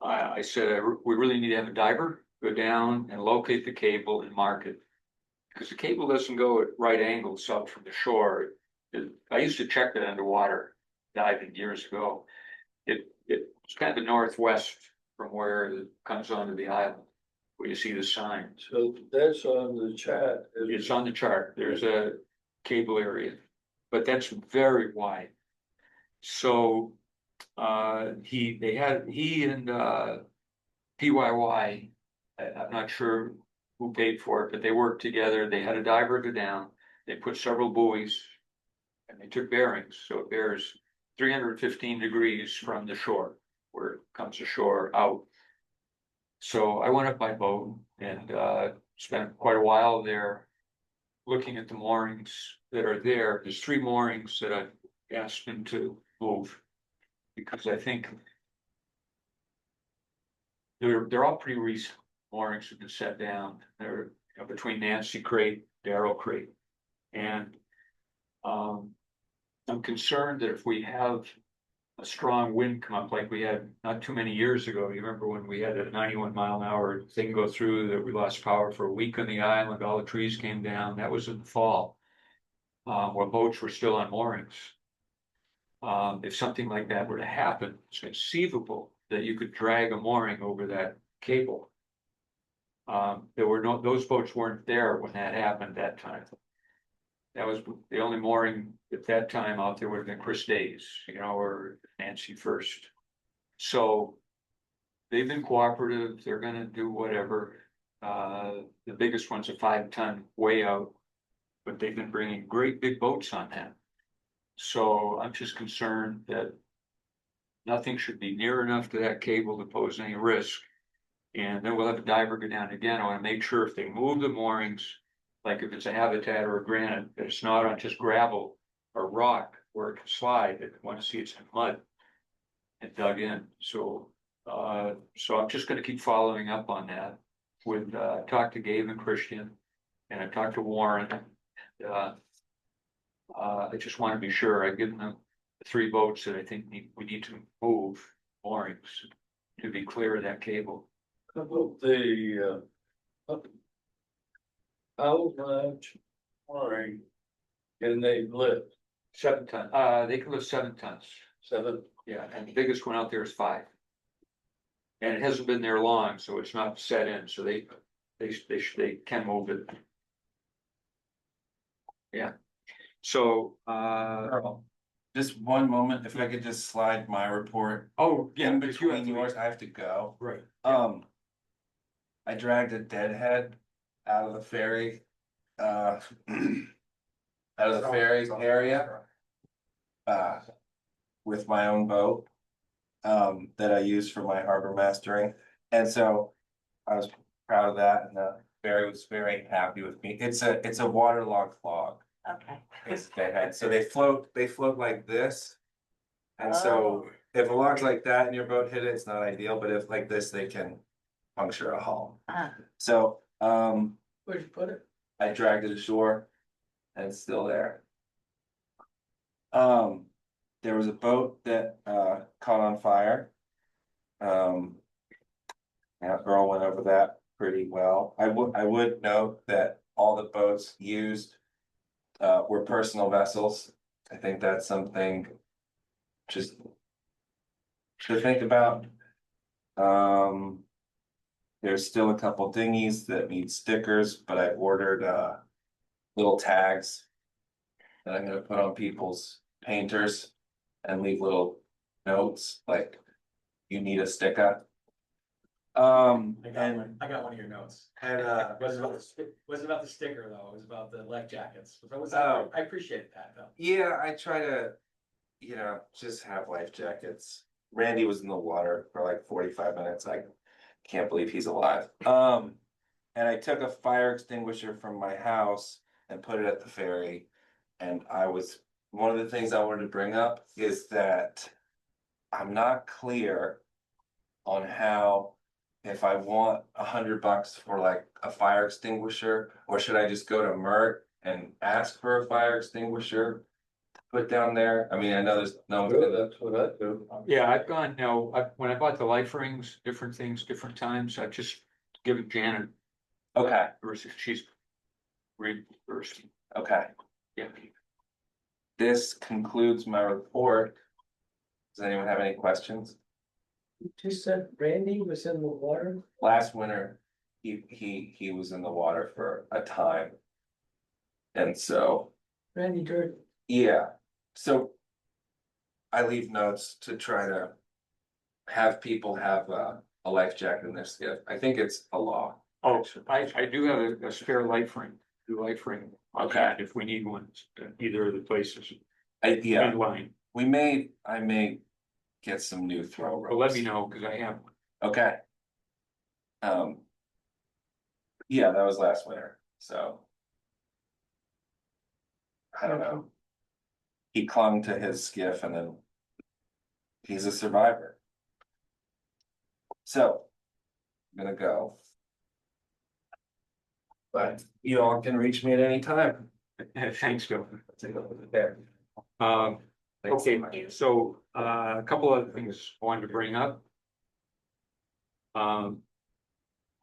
I said, we really need to have a diver go down and locate the cable and mark it. Because the cable doesn't go at right angles up from the shore. I used to check that underwater diving years ago. It's kind of northwest from where it comes onto the island, where you see the sign. So that's on the chat. It's on the chart. There's a cable area, but that's very wide. So he and PYY, I'm not sure who paid for it, but they worked together. They had a diver go down. They put several buoys and they took bearings. So it bears 315 degrees from the shore, where it comes ashore out. So I went up by boat and spent quite a while there looking at the moorings that are there. There's 3 moorings that I've asked him to move because I think they're all pretty recent. Moorings have been set down. They're between Nancy Crate, Darrell Crate. And I'm concerned that if we have a strong wind come up like we had not too many years ago, you remember when we had a 91-mile-an-hour thing go through that we lost power for a week on the island, all the trees came down. That was in the fall, where boats were still on moorings. If something like that were to happen, it's conceivable that you could drag a mooring over that cable. Those boats weren't there when that happened that time. That was the only mooring at that time out there would have been Chris Days, or Nancy First. So they've been cooperative. They're gonna do whatever. The biggest one's a 5-ton way out, but they've been bringing great big boats on that. So I'm just concerned that nothing should be near enough to that cable to pose any risk. And then we'll have a diver go down again. I want to make sure if they move the moorings, like if it's a habitat or a granite, that it's not on just gravel or rock where it can slide. I want to see it's in mud and dug in. So I'm just going to keep following up on that. With talk to Gabe and Christian, and I talked to Warren. I just want to be sure I give them the 3 boats that I think we need to move moorings to be clear of that cable. How about the how much mooring can they lift? 7 ton. They can lift 7 tons. 7? Yeah, and the biggest one out there is 5. And it hasn't been there long, so it's not set in. So they can move it. Yeah. So Earl, just one moment, if I could just slide my report oh yeah, in but you have between to- yours, I have to go. Right. I dragged a deadhead out of the ferry, out of the ferry area, with my own boat, that I use for my harbor mastering. And so I was proud of that, and the ferry was very happy with me. It's a waterlogged log. Okay. They had, so they float like this. And so if a log's like that and your boat hit it, it's not ideal, but if like this, they can puncture a hull. So, Where'd you put it? I dragged it ashore and it's still there. There was a boat that caught on fire. Yeah, Earl went over that pretty well. I would note that all the boats used were personal vessels. I think that's something just to think about. There's still a couple dinghies that need stickers, but I ordered little tags that I'm gonna put on people's painters and leave little notes like you need a sticker. And I got one of your notes. and Wasn't about the sticker though, it was about the life jackets. Oh. I appreciate that though. yeah, I try to, just have life jackets. Randy was in the water for like 45 minutes. I can't believe he's alive. And I took a fire extinguisher from my house and put it at the ferry. And one of the things I wanted to bring up is that I'm not clear on how, if I want $100 for like a fire extinguisher, or should I just go to Mert and ask for a fire extinguisher to put down there? I mean, I know there's no one's Well, gonna. that's what I do. Yeah, I've gone, no, when I bought the life rings, different things, different times, I've just given Janet, Okay, she's reimbursed. okay. Yeah. This concludes my report. Does anyone have any questions? You just said Randy was in the water? Last winter, he was in the water for a time. And so, Randy Durden. yeah, so I leave notes to try to have people have a life jacket in their skiff. I think it's a law. Oh, I do have a spare life ring, life ring. Okay. If we need one, either of the places. Yeah, In line, I may get some new throw but let ropes. me know, cause I have one. Okay. Yeah, that was last winter, so. I don't know. He clung to his skiff and then he's a survivor. So, I'm gonna go. But you all can reach me at any time. Thanks, Bill. There. Thanks so Okay, much. so a couple other things I wanted to bring up.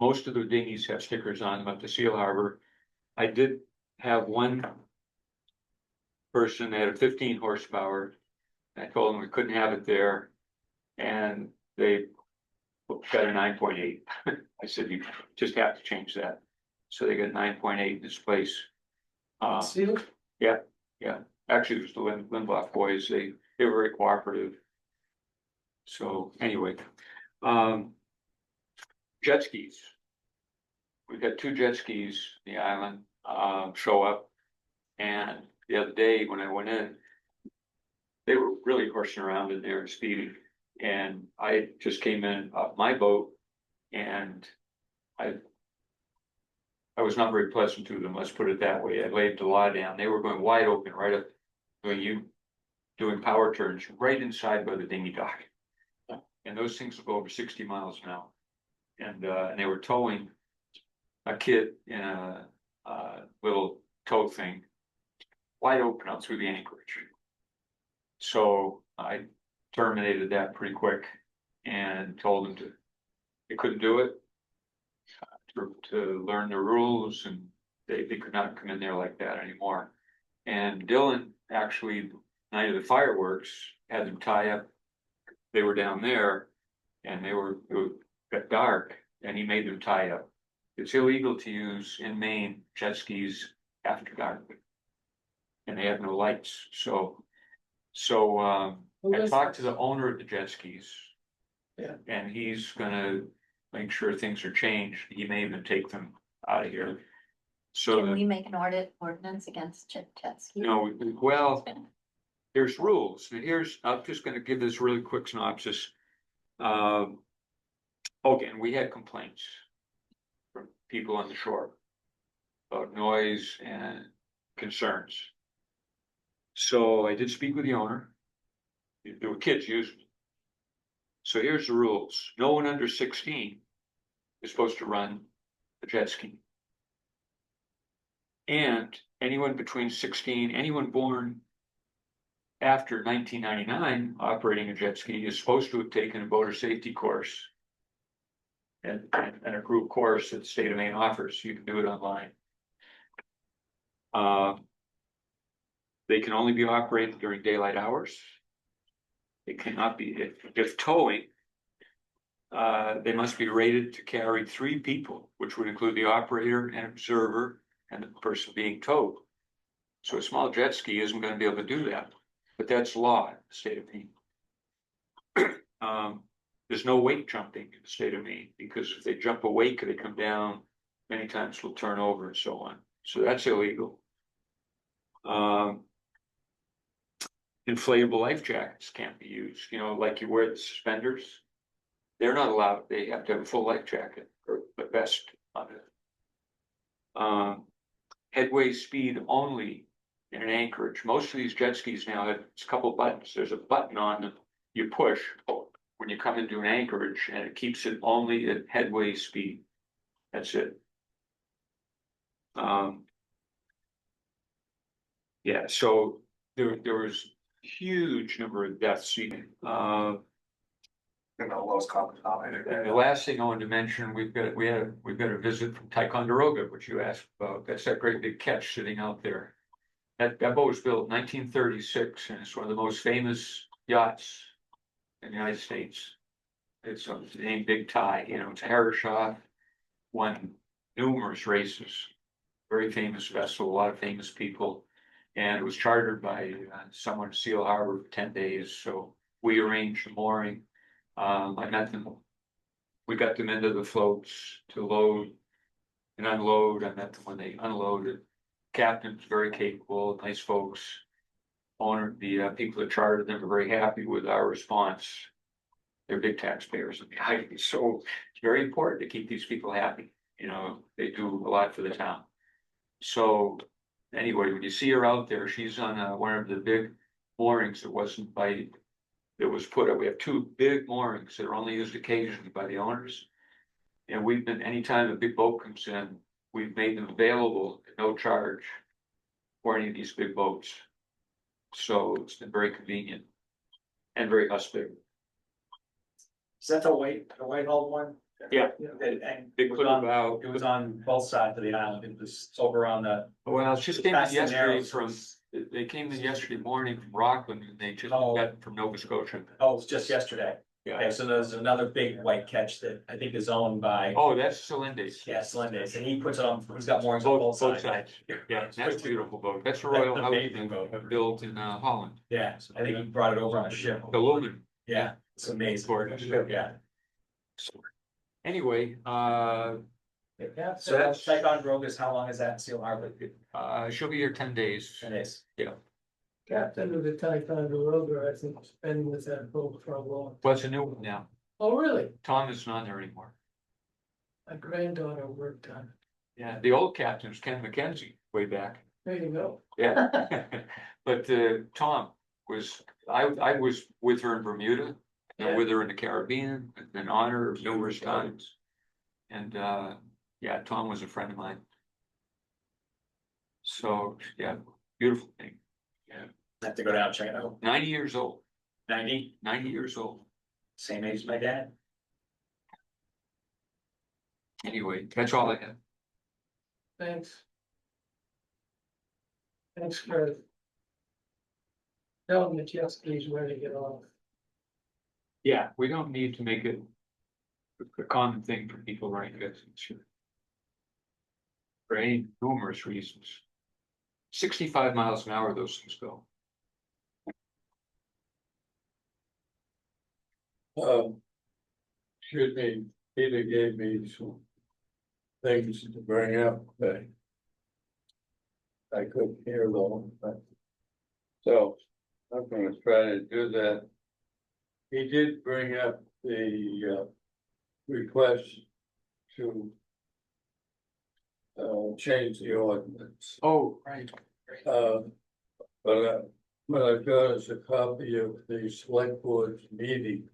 Most of the dinghies have stickers on them at the Seal Harbor. I did have one person that had a 15 horsepower. I told them we couldn't have it there, and they got a 9.8. I said, you just have to change that. So they got 9.8 in this place. Seal? Actually, it was the Lindblad boys. They were very cooperative. So anyway, jet skis. We've got 2 jet skis in the island, show up. And the other day when I went in, they were really horsing around in there and speeding. And I just came in off my boat and I was not very pleasant to them, let's put it that way. I laid the law down. They were going wide open right up, doing power turns right inside by the dinghy dock. And those things will go over 60 miles an hour. And they were towing a kid in a little tow thing, wide open out through the anchorage. So I terminated that pretty quick and told them they couldn't do it. To learn the rules, and they could not come in there like that anymore. And Dylan actually, night of the fireworks, had them tie up. They were down there and it got dark and he made them tie up. It's illegal to use in Maine jet skis after dark. And they have no lights, so I talked to the owner of the jet skis. Yeah. And he's gonna make sure things are changed. He may even take them out of here. So, Can we make an ordinance against jet skis? well, there's rules. And I'm just gonna give this really quick synopsis. And we had complaints from people on the shore about noise and concerns. So I did speak with the owner. There were kids using it. So here's the rules. No one under 16 is supposed to run a jet ski. And anyone between 16, anyone born after 1999 operating a jet ski is supposed to have taken a boater safety course. And a group course that the state of Maine offers. You can do it online. They can only be operated during daylight hours. It cannot be, if towing, they must be rated to carry 3 people, which would include the operator and observer and the person being towed. So a small jet ski isn't going to be able to do that, but that's law in the state of Maine. There's no wake jumping in the state of Maine, because if they jump a wake, they come down, many times will turn over and so on. So that's illegal. Inflatable life jackets can't be used, like you wear the suspenders. They're not allowed, they have to have a full life jacket or a vest on it. Headway speed only in an anchorage. Most of these jet skis now have a couple buttons. There's a button on them you push when you come into an anchorage, and it keeps it only at headway speed. That's it. Yeah, so there was huge number of deaths. Lowest common denominator. And the last thing I wanted to mention, we've got a visit from Ticonderoga, which you asked about. That's that great big ketch sitting out there. That boat was built in 1936, and it's one of the most famous yachts in the United States. It's named Big Tie. It's a Herreshoff, won numerous races. Very famous vessel, a lot of famous people. And it was chartered by someone in Seal Harbor for 10 days. So we arranged the mooring. I met them. We got them into the floats to load and unload. I met them when they unloaded. Captain's very capable, nice folks. Owner, the people that chartered them are very happy with our response. They're big taxpayers in the island, so it's very important to keep these people happy. They do a lot for the town. So anyway, when you see her out there, she's on one of the big moorings that was put up. We have 2 big moorings that are only used occasionally by the owners. And we've been, anytime a big boat comes in, we've made them available at no charge for any of these big boats. So it's been very convenient and very hospitable. Is that the Whitehall one? Yeah. And Big it was clear on, bow. it was on both sides of the island. It was over on the. Well, it just came in past the yesterday Narrows. they came in yesterday morning from Rockland, and they just Oh. got from Nova Scotia. Oh, it was just yesterday. Yeah. Okay, so there's another big white catch that I think is owned by. Oh, that's Solindes. Yeah, Slenda's, and he puts it on, he's got moorings on both Both sides. sides. Yeah, that's a beautiful boat. That's a Royal Amazing House boat. built in Holland. Yeah, I think he brought it over on a ship. The Lumen. Yeah, it's amazing. Gorgeous. Yeah. Anyway, Yeah, so that's Ticonderoga's, how long is that in Seal Harbor? she'll be here 10 days. 10 days. Captain of the Ticonderoga, I think, has been with that boat for a long. Well, it's a new one now. Oh, really? Tom isn't on there anymore. My granddaughter worked on it. Yeah, the old captain was Ken McKenzie way back. There you go. Yeah. But Tom was, I was with her in Bermuda, and Yeah. with her in the Caribbean, and been on her numerous times. And yeah, Tom was a friend of mine. So, yeah, beautiful thing. Have to go down and check it out. 90 years old, 90, 90 years old. same age as my dad. Anyway, that's all I have. Thanks. Thanks for telling the jet skis where to get off. Yeah, we don't need to make it a common thing for people running business. For any numerous reasons. 65 miles an hour, those things go. Excuse me, Peter gave me some things to bring up, but I couldn't hear them, but. So I'm gonna try to do that. He did bring up the request to change the ordinance. Oh, right. But what I've got is a copy of the select board's meeting.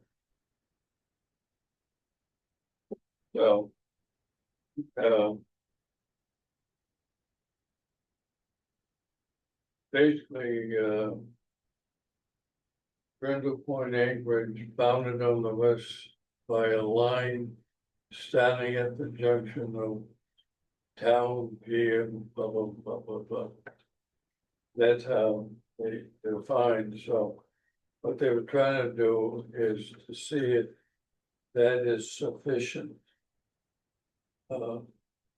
So. Basically, Brindle Point Anchorage bounded on the west by a line standing at the junction of Town Pier, blah, blah, blah, blah, blah. That's how they defined, so what they were trying to do is to see if that is sufficient. Or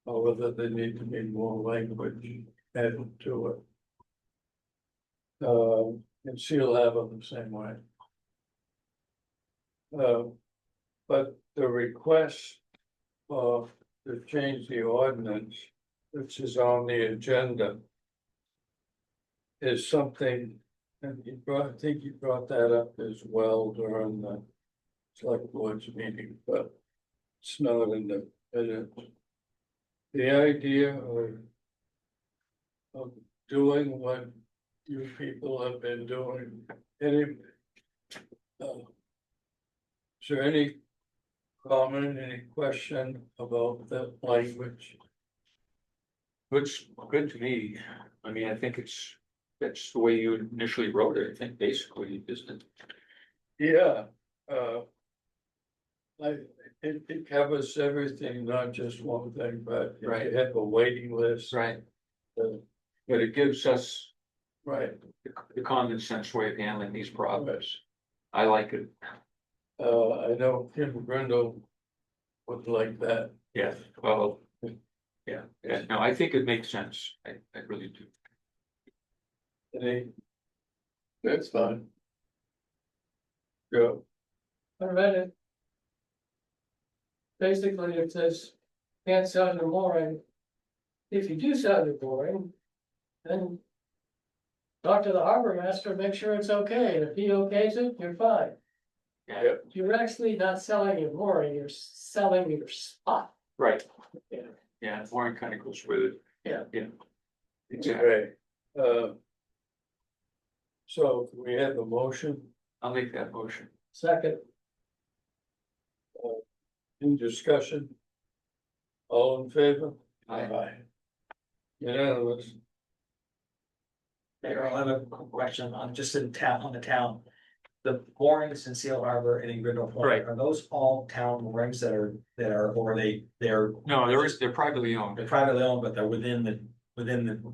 whether they need to be more language added to it. And Seal have them the same way. But the request of to change the ordinance, which is on the agenda, is something, and I think you brought that up as well during the select board's meeting, but it's not in the minutes. The idea of doing what you people have been doing, is there any comment, any question about that language? Looks good to me. I mean, I think that's the way you initially wrote it, I think, basically, isn't it? Yeah, it covers everything, not just one thing, but if Right. you have a waiting list. Right. uh, But it gives us Right, the common sense way of handling these problems. I like it. I know Kim Brindle would like that. Yeah, well, yeah, no, I think it makes sense. I really do. Any? That's fine. Go. I read it. Basically, it says, can't sell your mooring. If you do sell your mooring, then talk to the harbor master, make sure it's okay, and if he okays it, you're fine. Yeah, You're actually not selling your mooring, you're selling your spot. right. Yeah. Yeah, Warren kind of goes with it. Yeah. Yeah. Exactly. Okay, so we have a motion, I'll make that motion. Second, in discussion. All in favor? Aye. Unanimous. Mayor, I have a question on just in town, on the town. The moorings in Seal Harbor and in Grindle Point, Right. are those all town moorings that are, or they're? No, they're privately owned. They're privately owned, but they're within the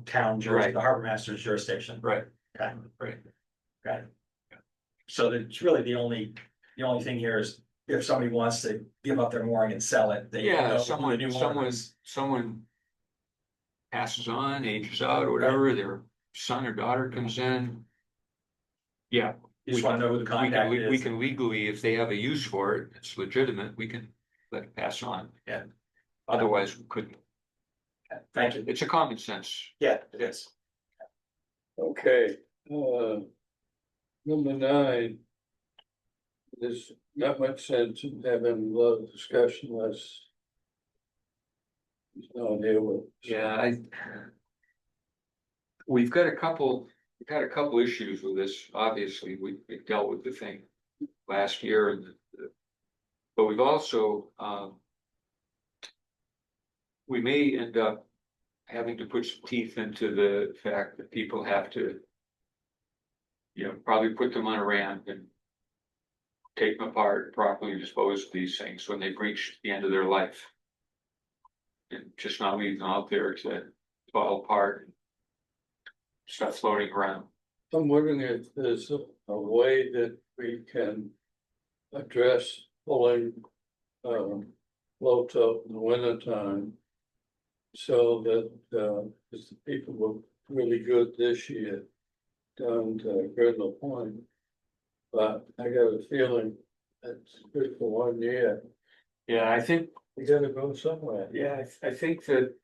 town Right. jurisdiction, the harbor master's jurisdiction. Right, Okay, right. got it. So it's really the only thing here is if somebody wants to give up their mooring and sell it, they. Yeah, know who the new owner someone passes on, ages out, or whatever, their son or daughter comes in. Yeah. You just wanna know who the contact We is. can legally, if they have a use for it, it's legitimate, we can let it pass on. Yeah. Otherwise, we couldn't. Thank you. It's a common sense. Yeah, it is. Okay, number 9. There's not much sense in having a lot of discussion unless he's not here with. us. Yeah, we've got a couple issues with this, obviously, we dealt with the thing last year and but we've also, we may end up having to put some teeth into the fact that people have to, probably put them on a ramp and take them apart, properly dispose of these things when they reach the end of their life. And just not leave them out there to fall apart and stuff floating around. I'm wondering if there's a way that we can address pulling floats out in the winter time. So that, because the people were really good this year down to Brindle Point. But I got a feeling that's good for 1 year. Yeah, I think, We gotta go somewhere. yeah, I think that.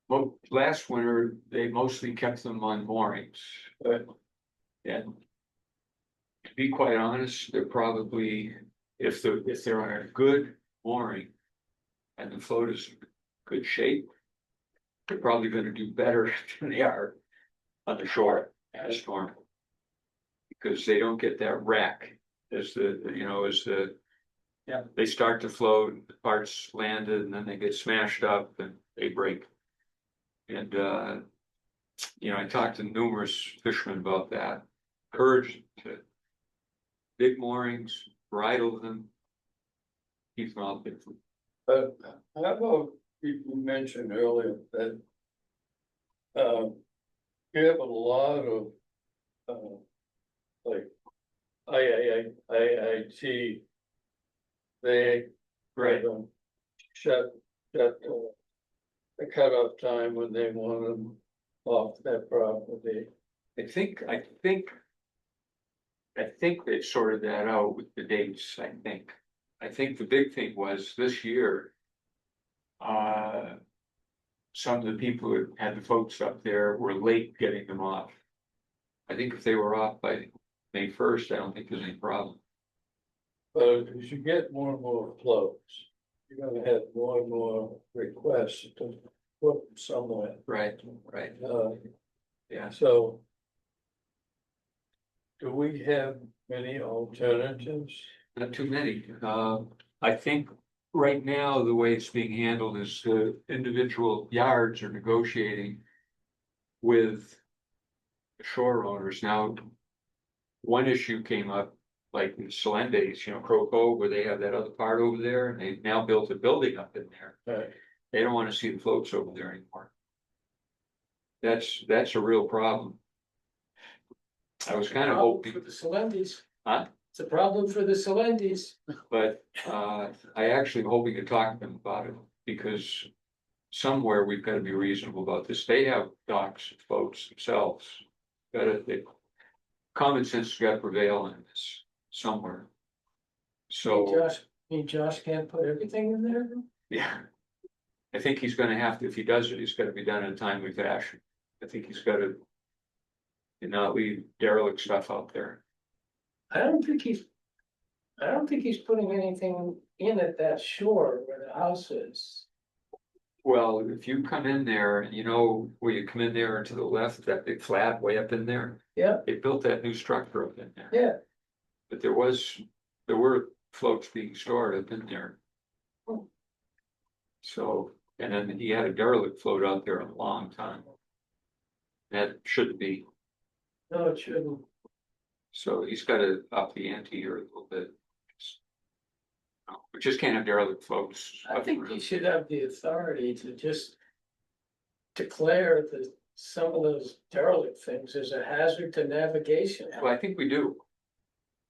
Well, last winter, they mostly kept them on moorings. But And to be quite honest, they're probably, if they're on a good mooring and the float is in good shape, they're probably gonna do better than they are on the shore at a storm. Because they don't get that wreck as the. Yeah. They start to float, the parts landed, and then they get smashed up and they break. And, I talked to numerous fishermen about that. Encourage to big moorings, bridle them. Keep them out there. But how about, you mentioned earlier that. You have a lot of. Like. IIT. They. Right. Shut the cutoff time when they want them off that property. I think they've sorted that out with the dates, I think. I think the big thing was this year. Some of the people who had the folks up there were late getting them off. I think if they were off by May 1st, I don't think there's any problem. But as you get more and more floats, you're gonna have more and more requests to put them somewhere. Right, right. Yeah. So. Do we have many alternatives? Not too many. I think right now, the way it's being handled is the individual yards are negotiating with the shore owners. Now, one issue came up, like in Solendes, Crow Cove, where they have that other part over there, and they've now built a building up in there. Right. They don't want to see the floats over there anymore. That's a real problem. I was kind of hoping. For the Solendes. Huh? It's a problem for the Solendes. But I actually am hoping to talk to them about it, because somewhere we've got to be reasonable about this. They have docks, boats themselves. Common sense has got to prevail in this somewhere. So, Josh can't put everything in there? yeah. I think he's gonna have to, if he does it, he's gotta be done in a timely fashion. I think he's gotta not leave derelict stuff out there. I don't think he's putting anything in at that shore where the house is. Well, if you come in there, and where you come in there to the left, that big flat way up in there. Yeah. They built that new structure up in there. Yeah, But there were floats being stored up in there. So, and then he had a derelict float out there a long time. That shouldn't be, no, it shouldn't. so he's gotta up the ante here a little bit. We just can't have derelict floats. I think he should have the authority to just declare that some of those derelict things is a hazard to navigation. Well, I think we do.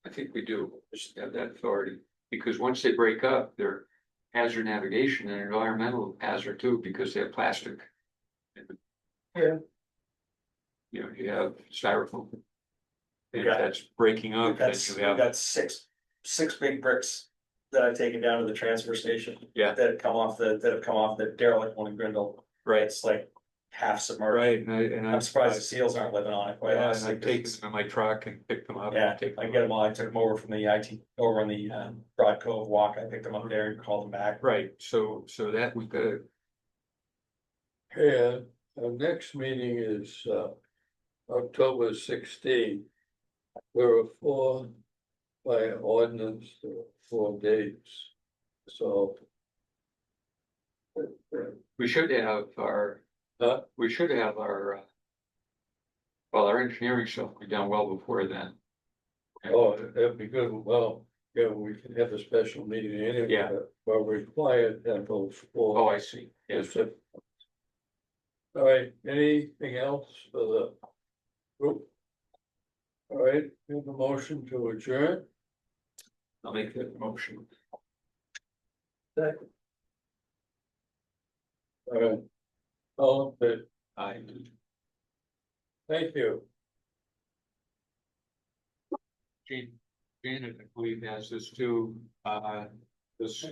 We should have that authority, because once they break up, they're hazard navigation and environmental hazard too, because they have plastic. Yeah. You have styrofoam. And if Yeah. that's breaking up, then you We've have, got six big bricks that I've taken down to the transfer station. Yeah. That have come off the derelict one in Grindle. right, It's like half submerged. right, and I'm surprised the seals aren't living on it, quite Yeah, and honestly. I've taken them in my truck and picked them up. Yeah, and take I them get up. them all, I took them over from the over on the Broad Cove walk, I picked them up there and called them back. Right, so that we've got to, Yeah, our next meeting is October 16th. There are 4 by ordinance, there are 4 dates. So. we should have our, Huh? our engineering stuff be done well before then. Oh, that'd be good. Well, yeah, we can have a special meeting anyway. Yeah. But we're required to have those 4. Oh, I see, yes. All right, anything else for the group? All right, we have a motion to adjourn. I'll make that motion. All right. All, thank you. Janet, I believe, has this too, this